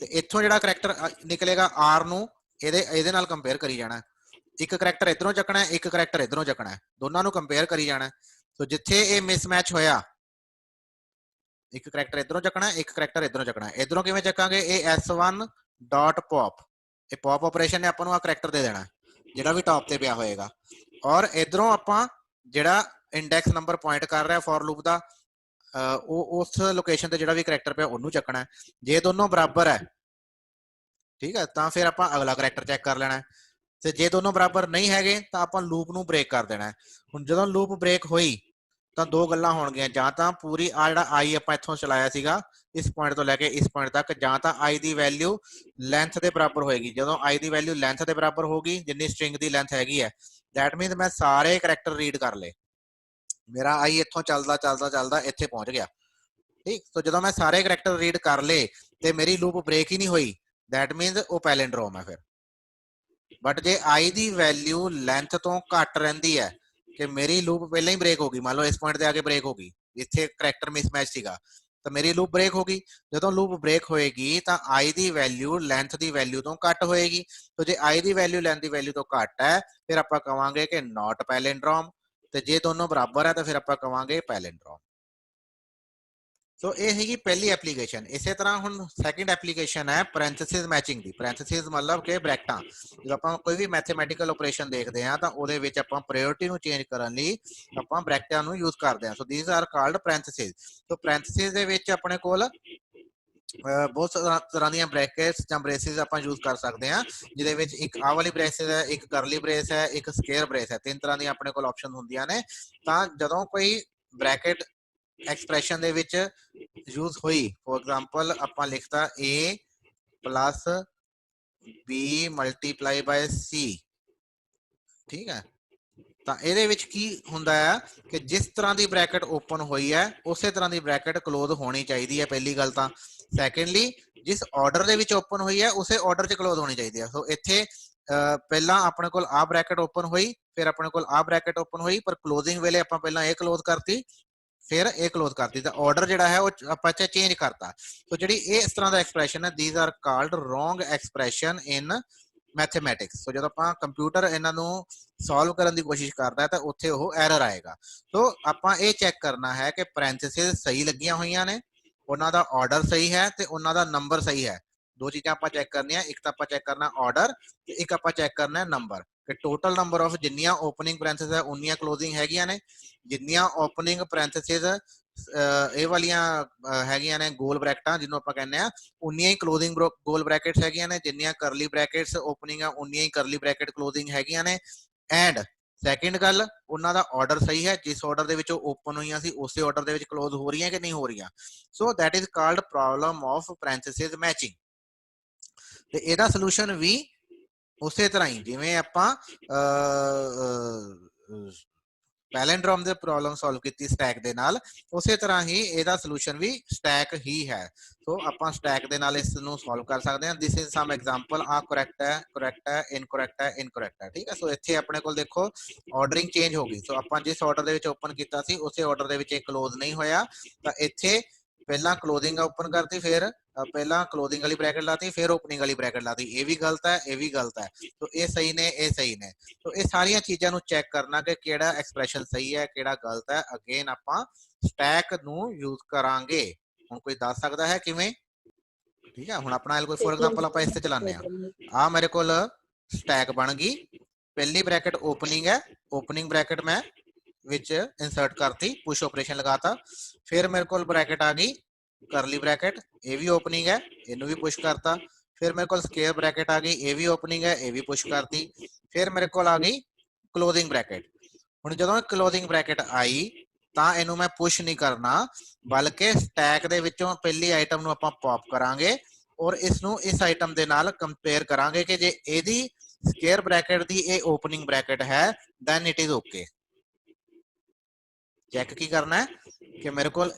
ਤੇ ਇੱਥੋਂ ਜਿਹੜਾ ਕਰੈਕਟਰ ਨਿਕਲੇਗਾ R ਨੂੰ ਇਹਦੇ ਨਾਲ ਕੰਪੇਅਰ ਕਰੀ ਜਾਣਾ। ਇੱਕ ਕਰੈਕਟਰ ਇਧਰੋਂ ਚੱਕਣਾ, ਇੱਕ ਕਰੈਕਟਰ ਇਧਰੋਂ ਚੱਕਣਾ, ਦੋਨਾਂ ਨੂੰ ਕੰਪੇਅਰ ਕਰੀ ਜਾਣਾ। ਸੋ ਜਿੱਥੇ ਇਹ ਮਿਸਮੈਚ ਹੋਇਆ, ਇੱਕ ਕਰੈਕਟਰ ਇਧਰੋਂ ਚੱਕਣਾ, ਇੱਕ ਕਰੈਕਟਰ ਇਧਰੋਂ ਚੱਕਣਾ। ਇਧਰੋਂ ਕਿਵੇਂ ਚੱਕਾਂਗੇ, ਇਹ S1 ਡਾਟ ਪੌਪ, ਇਹ ਪੌਪ ਆਪਰੇਸ਼ਨ ਨੇ ਆਪਾਂ ਨੂੰ ਆ ਕਰੈਕਟਰ ਦੇ ਦੇਣਾ ਜਿਹੜਾ ਵੀ ਟੌਪ ਤੇ ਪਿਆ ਹੋਏਗਾ। ਔਰ ਇਧਰੋਂ ਆਪਾਂ ਜਿਹੜਾ ਇੰਡੈਕਸ ਨੰਬਰ ਪੁਆਇੰਟ ਕਰ ਰਿਹਾ ਫॉर ਲੂਪ ਦਾ, ਉਹ ਉਸ ਲੋਕੇਸ਼ਨ ਤੇ ਜਿਹੜਾ ਵੀ ਕਰੈਕਟਰ ਪਿਆ ਉਹਨੂੰ ਚੱਕਣਾ। ਜੇ ਦੋਨੋਂ ਬਰਾਬਰ ਹੈ, ਠੀਕ ਹੈ, ਤਾਂ ਫਿਰ ਆਪਾਂ ਅਗਲਾ ਕਰੈਕਟਰ ਚੈੱਕ ਕਰ ਲੈਣਾ। ਤੇ ਜੇ ਦੋਨੋਂ ਬਰਾਬਰ ਨਹੀਂ ਹੈਗੇ ਤਾਂ ਆਪਾਂ ਲੂਪ ਨੂੰ ਬ੍ਰੇਕ ਕਰ ਦੇਣਾ। ਹੁਣ ਜਦੋਂ ਲੂਪ ਬ੍ਰੇਕ ਹੋਈ ਤਾਂ ਦੋ ਗੱਲਾਂ ਹੋਣਗੀਆਂ, ਜਾਂ ਤਾਂ ਪੂਰੀ ਆ ਜਿਹੜਾ i ਆਪਾਂ ਇੱਥੋਂ ਚਲਾਇਆ ਸੀਗਾ ਇਸ ਪੁਆਇੰਟ ਤੋਂ ਲੈ ਕੇ ਇਸ ਪੁਆਇੰਟ ਤੱਕ, ਜਾਂ ਤਾਂ i ਦੀ ਵੈਲਿਊ ਲੈਂਥ ਦੇ ਬਰਾਬਰ ਹੋਏਗੀ। ਜਦੋਂ i ਦੀ ਵੈਲਿਊ ਲੈਂਥ ਦੇ ਬਰਾਬਰ ਹੋਗੀ, ਜਿੰਨੀ ਸਟ੍ਰਿੰਗ ਦੀ ਲੈਂਥ ਹੈਗੀ ਹੈ, ਦੈਟ ਮੀਨਸ ਮੈਂ ਸਾਰੇ ਕਰੈਕਟਰ ਰੀਡ ਕਰ ਲਏ। ਮੇਰਾ i ਇੱਥੋਂ ਚੱਲਦਾ ਚੱਲਦਾ ਚੱਲਦਾ ਇੱਥੇ ਪਹੁੰਚ ਗਿਆ, ਠੀਕ। ਸੋ ਜਦੋਂ ਮੈਂ ਸਾਰੇ ਕਰੈਕਟਰ ਰੀਡ ਕਰ ਲਏ ਤੇ ਮੇਰੀ ਲੂਪ ਬ੍ਰੇਕ ਹੀ ਨਹੀਂ ਹੋਈ, ਦੈਟ ਮੀਨਸ ਉਹ ਪੈਲਿੰਡਰੋਮ ਹੈ ਫਿਰ। ਬਟ ਜੇ i ਦੀ ਵੈਲਿਊ ਲੈਂਥ ਤੋਂ ਘੱਟ ਰਹਿੰਦੀ ਹੈ, ਕਿ ਮੇਰੀ ਲੂਪ ਪਹਿਲਾਂ ਹੀ ਬ੍ਰੇਕ ਹੋ ਗਈ, ਮੰਨ ਲਓ ਇਸ ਪੁਆਇੰਟ ਤੇ ਆ ਕੇ ਬ੍ਰੇਕ ਹੋ ਗਈ, ਇੱਥੇ ਕਰੈਕਟਰ ਮਿਸਮੈਚ ਸੀਗਾ, ਤਾਂ ਮੇਰੀ ਲੂਪ ਬ੍ਰੇਕ ਹੋ ਗਈ। ਜਦੋਂ ਲੂਪ ਬ੍ਰੇਕ ਹੋਏਗੀ ਤਾਂ i the value length the value ਤੋਂ ਘੱਟ ਹੋਏਗੀ। तो जे i the value length the value ਤੋਂ ਘੱਟ ਹੈ ਫਿਰ ਆਪਾਂ ਕਵਾਂਗੇ ਕਿ ਨਾਟ ਪੈਲਿੰਡਰੋਮ, ਤੇ ਜੇ ਦੋਨੋਂ ਬਰਾਬਰ ਹੈ ਤਾਂ ਫਿਰ ਆਪਾਂ ਕਵਾਂਗੇ ਪੈਲਿੰਡਰੋਮ। ਸੋ ਇਹ ਹੈਗੀ ਪਹਿਲੀ ਐਪਲੀਕੇਸ਼ਨ। ਇਸੇ ਤਰ੍ਹਾਂ ਹੁਣ ਸੈਕਿੰਡ ਐਪਲੀਕੇਸ਼ਨ ਹੈ ਪੈਰੇਂਥੇਸਿਸ ਮੈਚਿੰਗ ਦੀ। ਪੈਰੇਂਥੇਸਿਸ ਮਤਲਬ ਕਿ ਬ੍ਰੈਕਟਾਂ। ਜਦੋਂ ਆਪਾਂ ਕੋਈ ਵੀ ਮੈਥਮੈਟੀਕਲ ਆਪਰੇਸ਼ਨ ਦੇਖਦੇ ਹਾਂ ਤਾਂ ਉਹਦੇ ਵਿੱਚ ਆਪਾਂ ਪ੍ਰਾਇੋਰਟੀ ਨੂੰ ਚੇਂਜ ਕਰਨ ਲਈ ਆਪਾਂ ਬ੍ਰੈਕਟਾਂ ਨੂੰ ਯੂਜ਼ ਕਰਦੇ ਹਾਂ। So these are called parenthesis. So parenthesis ਦੇ ਵਿੱਚ ਆਪਣੇ ਕੋਲ ਬਹੁਤ ਤਰ੍ਹਾਂ ਦੀਆਂ ਬ੍ਰੈਕਟਸ ਜਾਂ ਬ੍ਰੇਸਿਸ ਆਪਾਂ ਯੂਜ਼ ਕਰ ਸਕਦੇ ਹਾਂ, ਜਿਹਦੇ ਵਿੱਚ ਇੱਕ ਆਹ ਵਾਲੀ ਬ੍ਰੇਸਿਸ ਹੈ, ਇੱਕ ਕਰਲੀ ਬ੍ਰੇਸ ਹੈ, ਇੱਕ ਸਕੁਅਰ ਬ੍ਰੇਸ ਹੈ। ਤਿੰਨ ਤਰ੍ਹਾਂ ਦੀਆਂ ਆਪਣੇ ਕੋਲ ਆਪਸ਼ਨ ਹੁੰਦੀਆਂ ਨੇ। ਤਾਂ ਜਦੋਂ ਕੋਈ ਬ੍ਰੈਕਟ ਐਕਸਪ੍ਰੈਸ਼ਨ ਦੇ ਵਿੱਚ ਯੂਜ਼ ਹੋਈ, ਫੋਰ ਐਗਜ਼ਾਮਪਲ ਆਪਾਂ ਲਿਖਤਾ a plus b multiply ਬਾय c, ਠੀਕ ਹੈ। ਤਾਂ ਇਹਦੇ ਵਿੱਚ ਕੀ ਹੁੰਦਾ ਆ ਕਿ ਜਿਸ ਤਰ੍ਹਾਂ ਦੀ ਬ੍ਰੈਕਟ ਓਪਨ ਹੋਈ ਹੈ ਉਸੇ ਤਰ੍ਹਾਂ ਦੀ ਬ੍ਰੈਕਟ ਕਲੋਜ਼ ਹੋਣੀ ਚਾਹੀਦੀ ਹੈ, ਪਹਿਲੀ ਗੱਲ ਤਾਂ। ਸੈਕੰਡਲੀ, ਜਿਸ ਆਰਡਰ ਦੇ ਵਿੱਚ ਓਪਨ ਹੋਈ ਹੈ ਉਸੇ ਆਰਡਰ 'ਚ ਕਲੋਜ਼ ਹੋਣੀ ਚਾਹੀਦੀ ਹੈ। ਸੋ ਇੱਥੇ ਪਹਿਲਾਂ ਆਪਣੇ ਕੋਲ ਆਹ ਬ੍ਰੈਕਟ ਓਪਨ ਹੋਈ, ਫਿਰ ਆਪਣੇ ਕੋਲ ਆਹ ਬ੍ਰੈਕਟ ਓਪਨ ਹੋਈ, ਪਰ ਕਲੋਜ਼ਿੰਗ ਵੇਲੇ ਆਪਾਂ ਪਹਿਲਾਂ ਇਹ ਕਲੋਜ਼ ਕਰਤੀ, ਫਿਰ ਇਹ ਕਲੋਜ਼ ਕਰਤੀ। ਤਾਂ ਆਰਡਰ ਜਿਹੜਾ ਹੈ ਉਹ ਆਪਾਂ ਚੇਂਜ ਕਰਤਾ। ਸੋ ਜਿਹੜੀ ਇਹ ਇਸ ਤਰ੍ਹਾਂ ਦਾ ਐਕਸਪ੍ਰੈਸ਼ਨ ਹੈ, these are called wrong expression in mathematics. So ਜਦੋਂ ਆਪਾਂ ਕੰਪਿਊਟਰ ਇਹਨਾਂ ਨੂੰ ਸੋਲਵ ਕਰਨ ਦੀ ਕੋਸ਼ਿਸ਼ ਕਰਦਾ ਹੈ ਤਾਂ ਉੱਥੇ ਉਹ ਐਰਰ ਆਏਗਾ। ਸੋ ਆਪਾਂ ਇਹ ਚੈੱਕ ਕਰਨਾ ਹੈ ਕਿ ਪੈਰੇਂਥੇਸਿਸ ਸਹੀ ਲੱਗੀਆਂ ਹੋਈਆਂ ਨੇ, ਉਹਨਾਂ ਦਾ ਆਰਡਰ ਸਹੀ ਹੈ ਤੇ ਉਹਨਾਂ ਦਾ ਨੰਬਰ ਸਹੀ ਹੈ। ਦੋ ਚੀਜ਼ਾਂ ਆਪਾਂ ਚੈੱਕ ਕਰਨੀਆਂ, ਇੱਕ ਤਾਂ ਆਪਾਂ ਚੈੱਕ ਕਰਨਾ ਆਰਡਰ ਤੇ ਇੱਕ ਆਪਾਂ ਚੈੱਕ ਕਰਨਾ ਨੰਬਰ, ਕਿ ਟੋਟਲ ਨੰਬਰ ਆਫ ਜਿੰਨੀਆਂ ਓਪਨਿੰਗ ਪੈਰੇਂਥੇਸਿਸ ਹੈ ਉਨੀਆਂ ਕਲੋਜ਼ਿੰਗ ਹੈਗੀਆਂ ਨੇ। ਜਿੰਨੀਆਂ ਓਪਨਿੰਗ ਪੈਰੇਂਥੇਸਿਸ ਇਹ ਵਾਲੀਆਂ ਹੈਗੀਆਂ ਨੇ ਗੋਲ ਬ੍ਰੈਕਟਾਂ ਜਿਹਨੂੰ ਆਪਾਂ ਕਹਿੰਦੇ ਆ, ਉਨੀਆਂ ਹੀ ਕਲੋਜ਼ਿੰਗ ਗੋਲ ਬ੍ਰੈਕਟਸ ਹੈਗੀਆਂ ਨੇ। ਜਿੰਨੀਆਂ ਕਰਲੀ ਬ੍ਰੈਕਟਸ ਓਪਨਿੰਗ ਆ ਉਨੀਆਂ ਹੀ ਕਰਲੀ ਬ੍ਰੈਕਟ ਕਲੋਜ਼ਿੰਗ ਹੈਗੀਆਂ ਨੇ। ਐਂਡ ਸੈਕਿੰਡ ਗੱਲ, ਉਹਨਾਂ ਦਾ ਆਰਡਰ ਸਹੀ ਹੈ, ਜਿਸ ਆਰਡਰ ਦੇ ਵਿੱਚ ਉਹ ਓਪਨ ਹੋਈਆਂ ਸੀ ਉਸੇ ਆਰਡਰ ਦੇ ਵਿੱਚ ਕਲੋਜ਼ ਹੋ ਰਹੀਆਂ ਕਿ ਨਹੀਂ ਹੋ ਰਹੀਆਂ। So that is called problem of parenthesis matching. ਤੇ ਇਹਦਾ ਸੋਲੂਸ਼ਨ ਵੀ ਉਸੇ ਤਰ੍ਹਾਂ ਹੀ ਜਿਵੇਂ ਆਪਾਂ ਪੈਲਿੰਡਰੋਮ ਦੇ ਪ੍ਰੋਬਲਮ ਸੋਲਵ ਕੀਤੀ ਸਟੈਕ ਦੇ ਨਾਲ, ਉਸੇ ਤਰ੍ਹਾਂ ਹੀ ਇਹਦਾ ਸੋਲੂਸ਼ਨ ਵੀ ਸਟੈਕ ਹੀ ਹੈ। ਸੋ ਆਪਾਂ ਸਟੈਕ ਦੇ ਨਾਲ ਇਸ ਨੂੰ ਸੋਲਵ ਕਰ ਸਕਦੇ ਹਾਂ। This is sum example. ਆ ਕਰੈਕਟ ਹੈ, ਕਰੈਕਟ ਹੈ, ਇਨਕਰੈਕਟ ਹੈ, ਇਨਕਰੈਕਟ ਹੈ, ਠੀਕ ਹੈ। ਸੋ ਇੱਥੇ ਆਪਣੇ ਕੋਲ ਦੇਖੋ ਆਰਡਰਿੰਗ ਚੇਂਜ ਹੋ ਗਈ। ਸੋ ਆਪਾਂ ਜਿਸ ਆਰਡਰ ਦੇ ਵਿੱਚ ਓਪਨ ਕੀਤਾ ਸੀ ਉਸੇ ਆਰਡਰ ਦੇ ਵਿੱਚ ਇਹ ਕਲੋਜ਼ ਨਹੀਂ ਹੋਇਆ, ਤਾਂ ਇੱਥੇ ਪਹਿਲਾਂ ਕਲੋਜ਼ਿੰਗ ਓਪਨ ਕਰਤੀ, ਫਿਰ ਪਹਿਲਾਂ ਕਲੋਜ਼ਿੰਗ ਵਾਲੀ ਬ੍ਰੈਕਟ ਲਾਤੀ, ਫਿਰ ਓਪਨਿੰਗ ਵਾਲੀ ਬ੍ਰੈਕਟ ਲਾਤੀ। ਇਹ ਵੀ ਗਲਤ ਹੈ, ਇਹ ਵੀ ਗਲਤ ਹੈ। ਸੋ ਇਹ ਸਹੀ ਨੇ, ਇਹ ਸਹੀ ਨੇ। ਸੋ ਇਹ ਸਾਰੀਆਂ ਚੀਜ਼ਾਂ ਨੂੰ ਚੈੱਕ ਕਰਨਾ ਕਿ ਕਿਹੜਾ ਐਕਸਪ੍ਰੈਸ਼ਨ ਸਹੀ ਹੈ, ਕਿਹੜਾ ਗਲਤ ਹੈ। ਅਗੇਨ ਆਪਾਂ ਸਟੈਕ ਨੂੰ ਯੂਜ਼ ਕਰਾਂਗੇ। ਹੁਣ ਕੋਈ ਦੱਸ ਸਕਦਾ ਹੈ ਕਿਵੇਂ? ਠੀਕ ਹੈ। ਹੁਣ ਆਪਣਾ ਕੋਈ ਫੋਰ ਐਗਜ਼ਾਮਪਲ ਆਪਾਂ ਇਸ ਤੇ ਚਲਾਉਂਦੇ ਆ। ਆ ਮੇਰੇ ਕੋਲ ਸਟੈਕ ਬਣ ਗਈ, ਪਹਿਲੀ ਬ੍ਰੈਕਟ ਓਪਨਿੰਗ ਹੈ, ਓਪਨਿੰਗ ਬ੍ਰੈਕਟ ਮੈਂ ਵਿੱਚ ਇੰਸਰਟ ਕਰਤੀ, ਪੁਸ਼ ਆਪਰੇਸ਼ਨ ਲਗਾਤਾ। ਫਿਰ ਮੇਰੇ ਕੋਲ ਬ੍ਰੈਕਟ ਆ ਗਈ ਕਰਲੀ ਬ੍ਰੈਕਟ, ਇਹ ਵੀ ਓਪਨਿੰਗ ਹੈ, ਇਹਨੂੰ ਵੀ ਪੁਸ਼ ਕਰਤਾ। ਫਿਰ ਮੇਰੇ ਕੋਲ ਸਕੁਅਰ ਬ੍ਰੈਕਟ ਆ ਗਈ, ਇਹ ਵੀ ਓਪਨਿੰਗ ਹੈ, ਇਹ ਵੀ ਪੁਸ਼ ਕਰਤੀ। ਫਿਰ ਮੇਰੇ ਕੋਲ ਆ ਗਈ ਕਲੋਜ਼ਿੰਗ ਬ੍ਰੈਕਟ। ਹੁਣ ਜਦੋਂ ਕਲੋਜ਼ਿੰਗ ਬ੍ਰੈਕਟ ਆਈ ਤਾਂ ਇਹਨੂੰ ਮੈਂ ਪੁਸ਼ ਨਹੀਂ ਕਰਨਾ, ਬਲਕਿ ਸਟੈਕ ਦੇ ਵਿੱਚੋਂ ਪਹਿਲੀ ਆਈਟਮ ਨੂੰ ਆਪਾਂ ਪੌਪ ਕਰਾਂਗੇ ਔਰ ਇਸ ਨੂੰ ਇਸ ਆਈਟਮ ਦੇ ਨਾਲ ਕੰਪੇਅਰ ਕਰਾਂਗੇ ਕਿ ਜੇ ਇਹਦੀ ਸਕੁਅਰ ਬ੍ਰੈਕਟ ਦੀ ਇਹ ਓਪਨਿੰਗ ਬ੍ਰੈਕਟ ਹੈ then it is okay. Check ਕੀ ਕਰਨਾ ਹੈ ਕਿ ਮੇਰੇ ਕੋਲ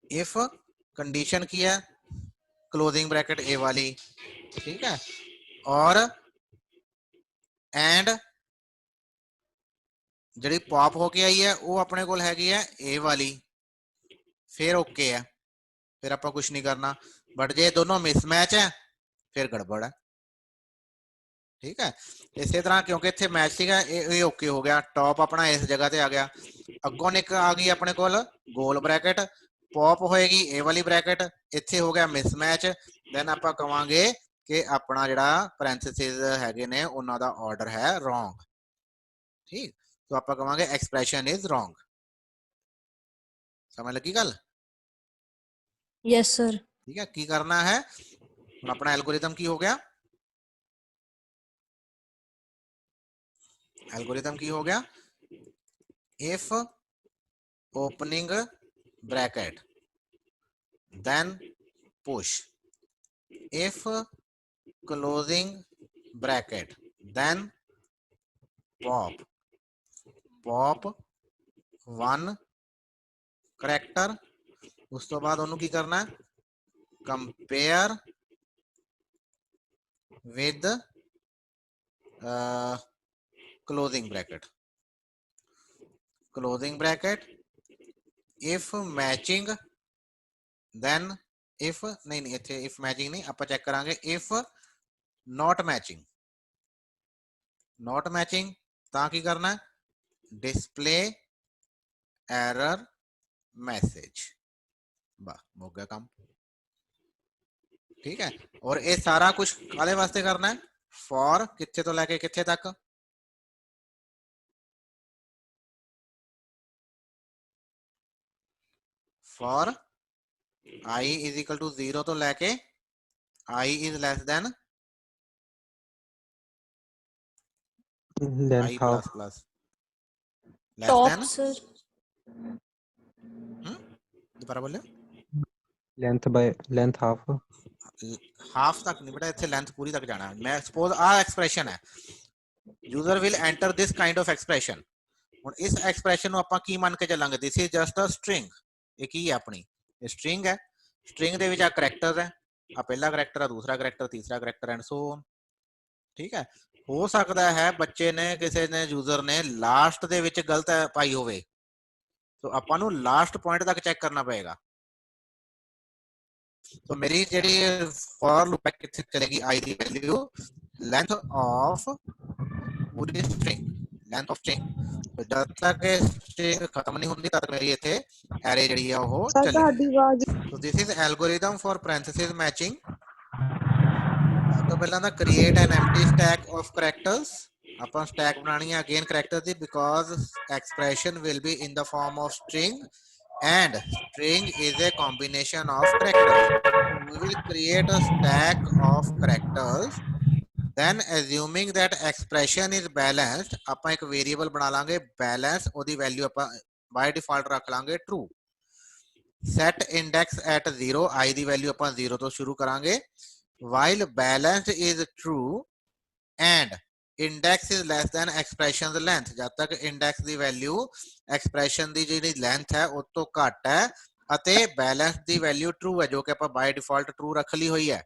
इफ कंडीशन की है क्लोजिंग ब्रैकेट ए वाली, ठीक है, और एंड जी पॉप होके आई है वो अपने को हैगी है ए वाली, फिर ओके है, फिर आप कुछ नहीं करना। बट जे दोनों मिसमैच है फिर गड़बड़ है, ठीक है। इसी तरह क्योंकि इतने मैच सीगा ये ओके हो गया, टॉप अपना इस जगह ते आ गया। अगों एक आ गई अपने को गोल ब्रैकेट, पॉप होएगी ए वाली ब्रैकेट, इत्थे हो गया मिसमैच। दैन आप कहांगे कि अपना जिहड़ा पैरेंथेसिस हैगे ने उन्हां दा ऑर्डर है रॉन्ग, ठीक। तो आप कहांगे एक्सप्रैशन इज रॉन्ग। समझ लगी गल? Yes sir. ठीक है। की करना है हुण अपना एल्गोरिथम की हो गया, एल्गोरिथम की हो गया, if opening bracket then push, if closing bracket then pop, pop one character। उस तो बाद उन्होंने की करना है compare with closing bracket, closing bracket if matching then if नहीं इत्थे if matching नहीं ਆਪਾਂ चेक करांगे if not matching ਤਾਂ ਕੀ करना है display error message वाह हो गया काम ठीक है। और ये सारा कुछ काले वास्ते करना है फॉर कितने तो लेके कितने तक for i is equal to 0 तो लेके i is less than length i half, plus plus less Top, then sir. दोबारा बोले length by length half, half तक नहीं बेटा इतने लेंथ पूरी तक जाना है। मैं सपोज आ एक्सप्रेशन है user will enter this kind of expression ਹੁਣ ਇਸ ਐਕਸਪ੍ਰੈਸ਼ਨ ਨੂੰ ਆਪਾਂ ਕੀ ਮੰਨ ਕੇ ਚੱਲਾਂਗੇ this is just a string ਇਹ ਕੀ ਹੈ ਆਪਣੀ ਇਹ ਸਟ੍ਰਿੰਗ ਹੈ ਸਟ੍ਰਿੰਗ ਦੇ ਵਿੱਚ ਆ ਕਰੈਕਟਰਸ ਹੈ ਆ ਪਹਿਲਾ ਕਰੈਕਟਰ ਆ ਦੂਸਰਾ ਕਰੈਕਟਰ ਤੀਸਰਾ ਕਰੈਕਟਰ ਐਂਡ ਸੋ ਔਨ ਠੀਕ ਹੈ ਹੋ ਸਕਦਾ ਹੈ ਬੱਚੇ ਨੇ ਕਿਸੇ ਨੇ ਯੂਜ਼ਰ ਨੇ ਲਾਸਟ ਦੇ ਵਿੱਚ ਗਲਤ ਪਾਈ ਹੋਵੇ ਸੋ ਆਪਾਂ ਨੂੰ ਲਾਸਟ ਪੁਆਇੰਟ ਤੱਕ ਚੈੱਕ ਕਰਨਾ ਪਏਗਾ तो मेरी जेडी फॉर लूप कितने चलेगी आई दी वैल्यू लेंथ ऑफ पूरी स्ट्रिंग लेंथ ऑफ स्ट्रिंग तो जब तक स्ट्रिंग खत्म नहीं होती तब मेरी इथे एरे जेडी है वो चलेगी तो this is algorithm for parenthesis matching तो पहला ना create an empty stack of characters upon stack बनानी है again character the because expression will be in the form of string and string is a combination of characters. We will create a stack of characters. Then assuming that expression is balanced, ਆਪਾਂ ਇੱਕ variable ਬਣਾ ਲਾਂਗੇ balance ਉਹਦੀ value ਆਪਾਂ by default ਰੱਖ ਲਾਂਗੇ true. Set index at 0 i the value ਆਪਾਂ 0 ਤੋਂ ਸ਼ੁਰੂ ਕਰਾਂਗੇ while balance is true and index is less than expression the length जब तक index ਦੀ value expression ਦੀ ਜਿਹੜੀ length ਹੈ ਉਸ ਤੋਂ ਘੱਟ ਹੈ ਅਤੇ balance ਦੀ value true ਹੈ ਜੋ ਕਿ ਆਪਾਂ by default true ਰੱਖ ਲਈ ਹੋਈ ਹੈ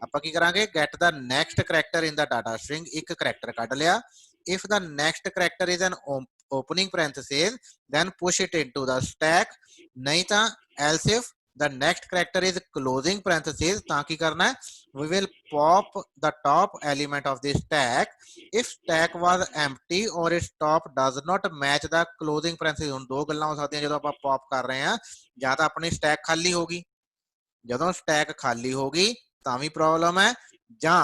ਆਪਾਂ ਕੀ ਕਰਾਂਗੇ get the next character in the data string ਇੱਕ character ਕੱਢ ਲਿਆ if the next character is an opening parenthesis then push it into the stack नहीं ਤਾਂ else if the next character is closing parenthesis ਤਾਂ ਕੀ ਕਰਨਾ ਹੈ we will pop the top element of the stack if stack was empty or its top does not match the closing parenthesis ਹੁਣ ਦੋ ਗੱਲਾਂ ਹੋ ਸਕਦੀਆਂ ਜਦੋਂ ਆਪਾਂ ਪੌਪ ਕਰ ਰਹੇ ਹਾਂ ਜਾਂ ਤਾਂ ਆਪਣੀ ਸਟੈਕ ਖਾਲੀ ਹੋਗੀ ਜਦੋਂ ਸਟੈਕ ਖਾਲੀ ਹੋਗੀ ਤਾਂ ਵੀ ਪ੍ਰੋਬਲਮ ਹੈ ਜਾਂ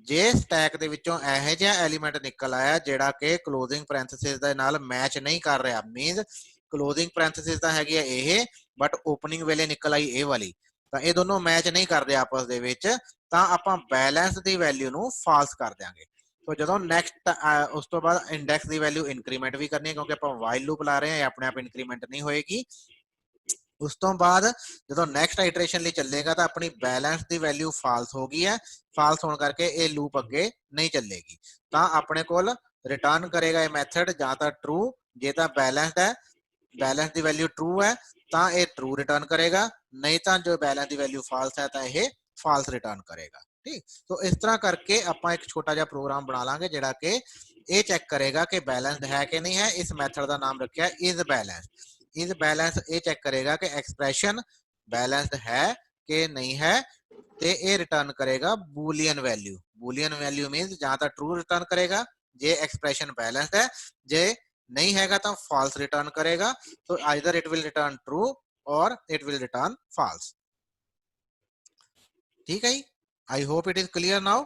ਜੇ ਸਟੈਕ ਦੇ ਵਿੱਚੋਂ ਇਹੋ ਜਿਹਾ ਐਲੀਮੈਂਟ ਨਿਕਲ ਆਇਆ ਜਿਹੜਾ ਕਿ ਕਲੋਜ਼ਿੰਗ ਪੈਰੇਂਥੇਸਿਸ ਦੇ ਨਾਲ ਮੈਚ ਨਹੀਂ ਕਰ ਰਿਹਾ ਮੀਨਸ ਕਲੋਜ਼ਿੰਗ ਪੈਰੇਂਥੇਸਿਸ ਤਾਂ ਹੈਗੀ ਆ ਇਹ ਬਟ ਓਪਨਿੰਗ ਵੇਲੇ ਨਿਕਲ ਆਈ ਇਹ ਵਾਲੀ ਤਾਂ ਇਹ ਦੋਨੋਂ ਮੈਚ ਨਹੀਂ ਕਰਦੇ ਆਪਸ ਦੇ ਵਿੱਚ ਤਾਂ ਆਪਾਂ ਬੈਲੈਂਸ ਦੀ ਵੈਲਿਊ ਨੂੰ ਫਾਲਸ ਕਰ ਦਿਆਂਗੇ तो ਜਦੋਂ ਨੈਕਸਟ ਉਸ ਤੋਂ ਬਾਅਦ ਇੰਡੈਕਸ ਦੀ ਵੈਲਿਊ ਇਨਕਰੀਮੈਂਟ ਵੀ ਕਰਨੀ ਹੈ ਕਿਉਂਕਿ ਆਪਾਂ ਵਾਈਲ ਲੂਪ ਲਾ ਰਹੇ ਹਾਂ ਇਹ ਆਪਣੇ ਆਪ ਇਨਕਰੀਮੈਂਟ ਨਹੀਂ ਹੋਏਗੀ ਉਸ ਤੋਂ ਬਾਅਦ ਜਦੋਂ ਨੈਕਸਟ ਆਈਟਰੇਸ਼ਨ ਲਈ ਚੱਲੇਗਾ ਤਾਂ ਆਪਣੀ ਬੈਲੈਂਸ ਦੀ ਵੈਲਿਊ ਫਾਲਸ ਹੋ ਗਈ ਹੈ ਫਾਲਸ ਹੋਣ ਕਰਕੇ ਇਹ ਲੂਪ ਅੱਗੇ ਨਹੀਂ ਚੱਲੇਗੀ ਤਾਂ ਆਪਣੇ ਕੋਲ ਰਿਟਰਨ ਕਰੇਗਾ ਇਹ ਮੈਥਡ ਜਾਂ ਤਾਂ ਟਰੂ ਜੇ ਤਾਂ ਬੈਲੈਂਸਡ ਹੈ बैलेंस की वैल्यू ट्रू है तो ये ट्रू रिटर्न करेगा नहीं तो जो बैलेंस की वैल्यू फॉल्स है तो ये फॉल्स रिटर्न करेगा ठीक तो इस तरह करके आप एक छोटा जा प्रोग्राम बना लांगे जिहड़ा कि ये चेक करेगा कि बैलेंस्ड है कि नहीं है इस मैथड का नाम रखा इज बैलेंस ये चेक करेगा कि एक्सप्रैशन बैलेंस्ड है कि नहीं है ते ये रिटर्न करेगा बूलियन वैल्यू मीनस ਜਾਂ ਤਾਂ ट्रू रिटर्न करेगा जे एक्सप्रैशन बैलेंस्ड है जे नहीं हैगा तो फॉल्स रिटर्न करेगा तो either it will return true और इट विल रिटर्न फॉल्स ठीक है I hope it is clear now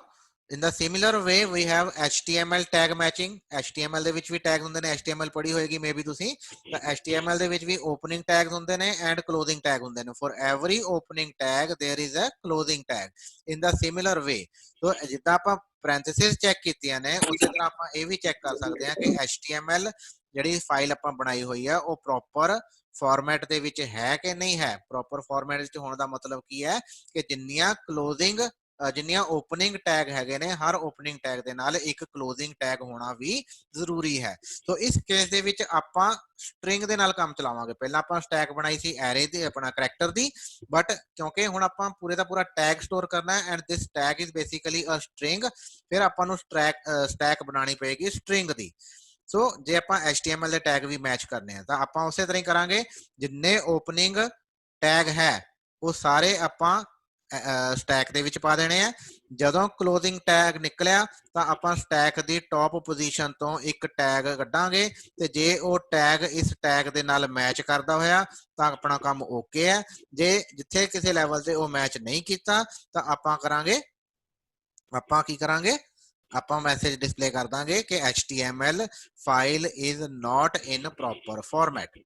in the similar way we have html tag matching html ਦੇ ਵਿੱਚ ਵੀ ਟੈਗਸ ਹੁੰਦੇ ਨੇ html ਪੜ੍ਹੀ ਹੋਏਗੀ ਮੇਬੀ ਤੁਸੀਂ ਤਾਂ html ਦੇ ਵਿੱਚ ਵੀ opening tags ਹੁੰਦੇ ਨੇ and closing tag ਹੁੰਦੇ ਨੇ for every opening tag there is a closing tag in the similar way तो ਜਿੱਦਾਂ ਆਪਾਂ parenthesis ਚੈੱਕ ਕੀਤੀਆਂ ਨੇ ਉਸੇ ਤਰ੍ਹਾਂ ਆਪਾਂ ਇਹ ਵੀ ਚੈੱਕ ਕਰ ਸਕਦੇ ਹਾਂ ਕਿ html ਜਿਹੜੀ ਫਾਈਲ ਆਪਾਂ ਬਣਾਈ ਹੋਈ ਹੈ ਉਹ ਪ੍ਰੋਪਰ ਫਾਰਮੈਟ ਦੇ ਵਿੱਚ ਹੈ ਕਿ ਨਹੀਂ ਹੈ ਪ੍ਰੋਪਰ ਫਾਰਮੈਟ ਵਿੱਚ ਹੋਣ ਦਾ ਮਤਲਬ ਕੀ ਹੈ ਕਿ ਜਿੰਨੀਆਂ ਕਲੋਜ਼ਿੰਗ ਜਿੰਨੀਆਂ ਓਪਨਿੰਗ ਟੈਗ ਹੈਗੇ ਨੇ ਹਰ ਓਪਨਿੰਗ ਟੈਗ ਦੇ ਨਾਲ ਇੱਕ ਕਲੋਜ਼ਿੰਗ ਟੈਗ ਹੋਣਾ ਵੀ ਜ਼ਰੂਰੀ ਹੈ ਸੋ ਇਸ ਕੇਸ ਦੇ ਵਿੱਚ ਆਪਾਂ ਸਟ੍ਰਿੰਗ ਦੇ ਨਾਲ ਕੰਮ ਚਲਾਵਾਂਗੇ ਪਹਿਲਾਂ ਆਪਾਂ ਸਟੈਕ ਬਣਾਈ ਸੀ ਐਰੇ ਦੇ ਆਪਣਾ ਕਰੈਕਟਰ ਦੀ ਬਟ ਕਿਉਂਕਿ ਹੁਣ ਆਪਾਂ ਪੂਰੇ ਦਾ ਪੂਰਾ ਟੈਗ ਸਟੋਰ ਕਰਨਾ ਹੈ and this tag is basically a string ਫਿਰ ਆਪਾਂ ਨੂੰ ਸਟੈਕ ਬਣਾਉਣੀ ਪਏਗੀ ਸਟ੍ਰਿੰਗ ਦੀ ਸੋ ਜੇ ਆਪਾਂ HTML ਦੇ ਟੈਗ ਵੀ ਮੈਚ ਕਰਨੇ ਆ ਤਾਂ ਆਪਾਂ ਉਸੇ ਤਰ੍ਹਾਂ ਹੀ ਕਰਾਂਗੇ, ਜਿੰਨੇ ਓਪਨਿੰਗ ਟੈਗ ਹੈ ਉਹ ਸਾਰੇ ਆਪਾਂ ਸਟੈਕ ਦੇ ਵਿੱਚ ਪਾ ਦੇਣੇ ਆ। ਜਦੋਂ ਕਲੋਜ਼ਿੰਗ ਟੈਗ ਨਿਕਲਿਆ ਤਾਂ ਆਪਾਂ ਸਟੈਕ ਦੀ ਟੌਪ ਪੋਜੀਸ਼ਨ ਤੋਂ ਇੱਕ ਟੈਗ ਕੱਢਾਂਗੇ, ਤੇ ਜੇ ਉਹ ਟੈਗ ਇਸ ਟੈਗ ਦੇ ਨਾਲ ਮੈਚ ਕਰਦਾ ਹੋਇਆ ਤਾਂ ਆਪਣਾ ਕੰਮ ਓਕੇ ਹੈ। ਜੇ ਜਿੱਥੇ ਕਿਸੇ ਲੈਵਲ ਤੇ ਉਹ ਮੈਚ ਨਹੀਂ ਕੀਤਾ ਤਾਂ ਆਪਾਂ ਕਰਾਂਗੇ, ਆਪਾਂ ਕੀ ਕਰਾਂਗੇ, ਆਪਾਂ ਮੈਸੇਜ ਡਿਸਪਲੇ ਕਰ ਦਾਂਗੇ ਕਿ HTML file is not in proper format.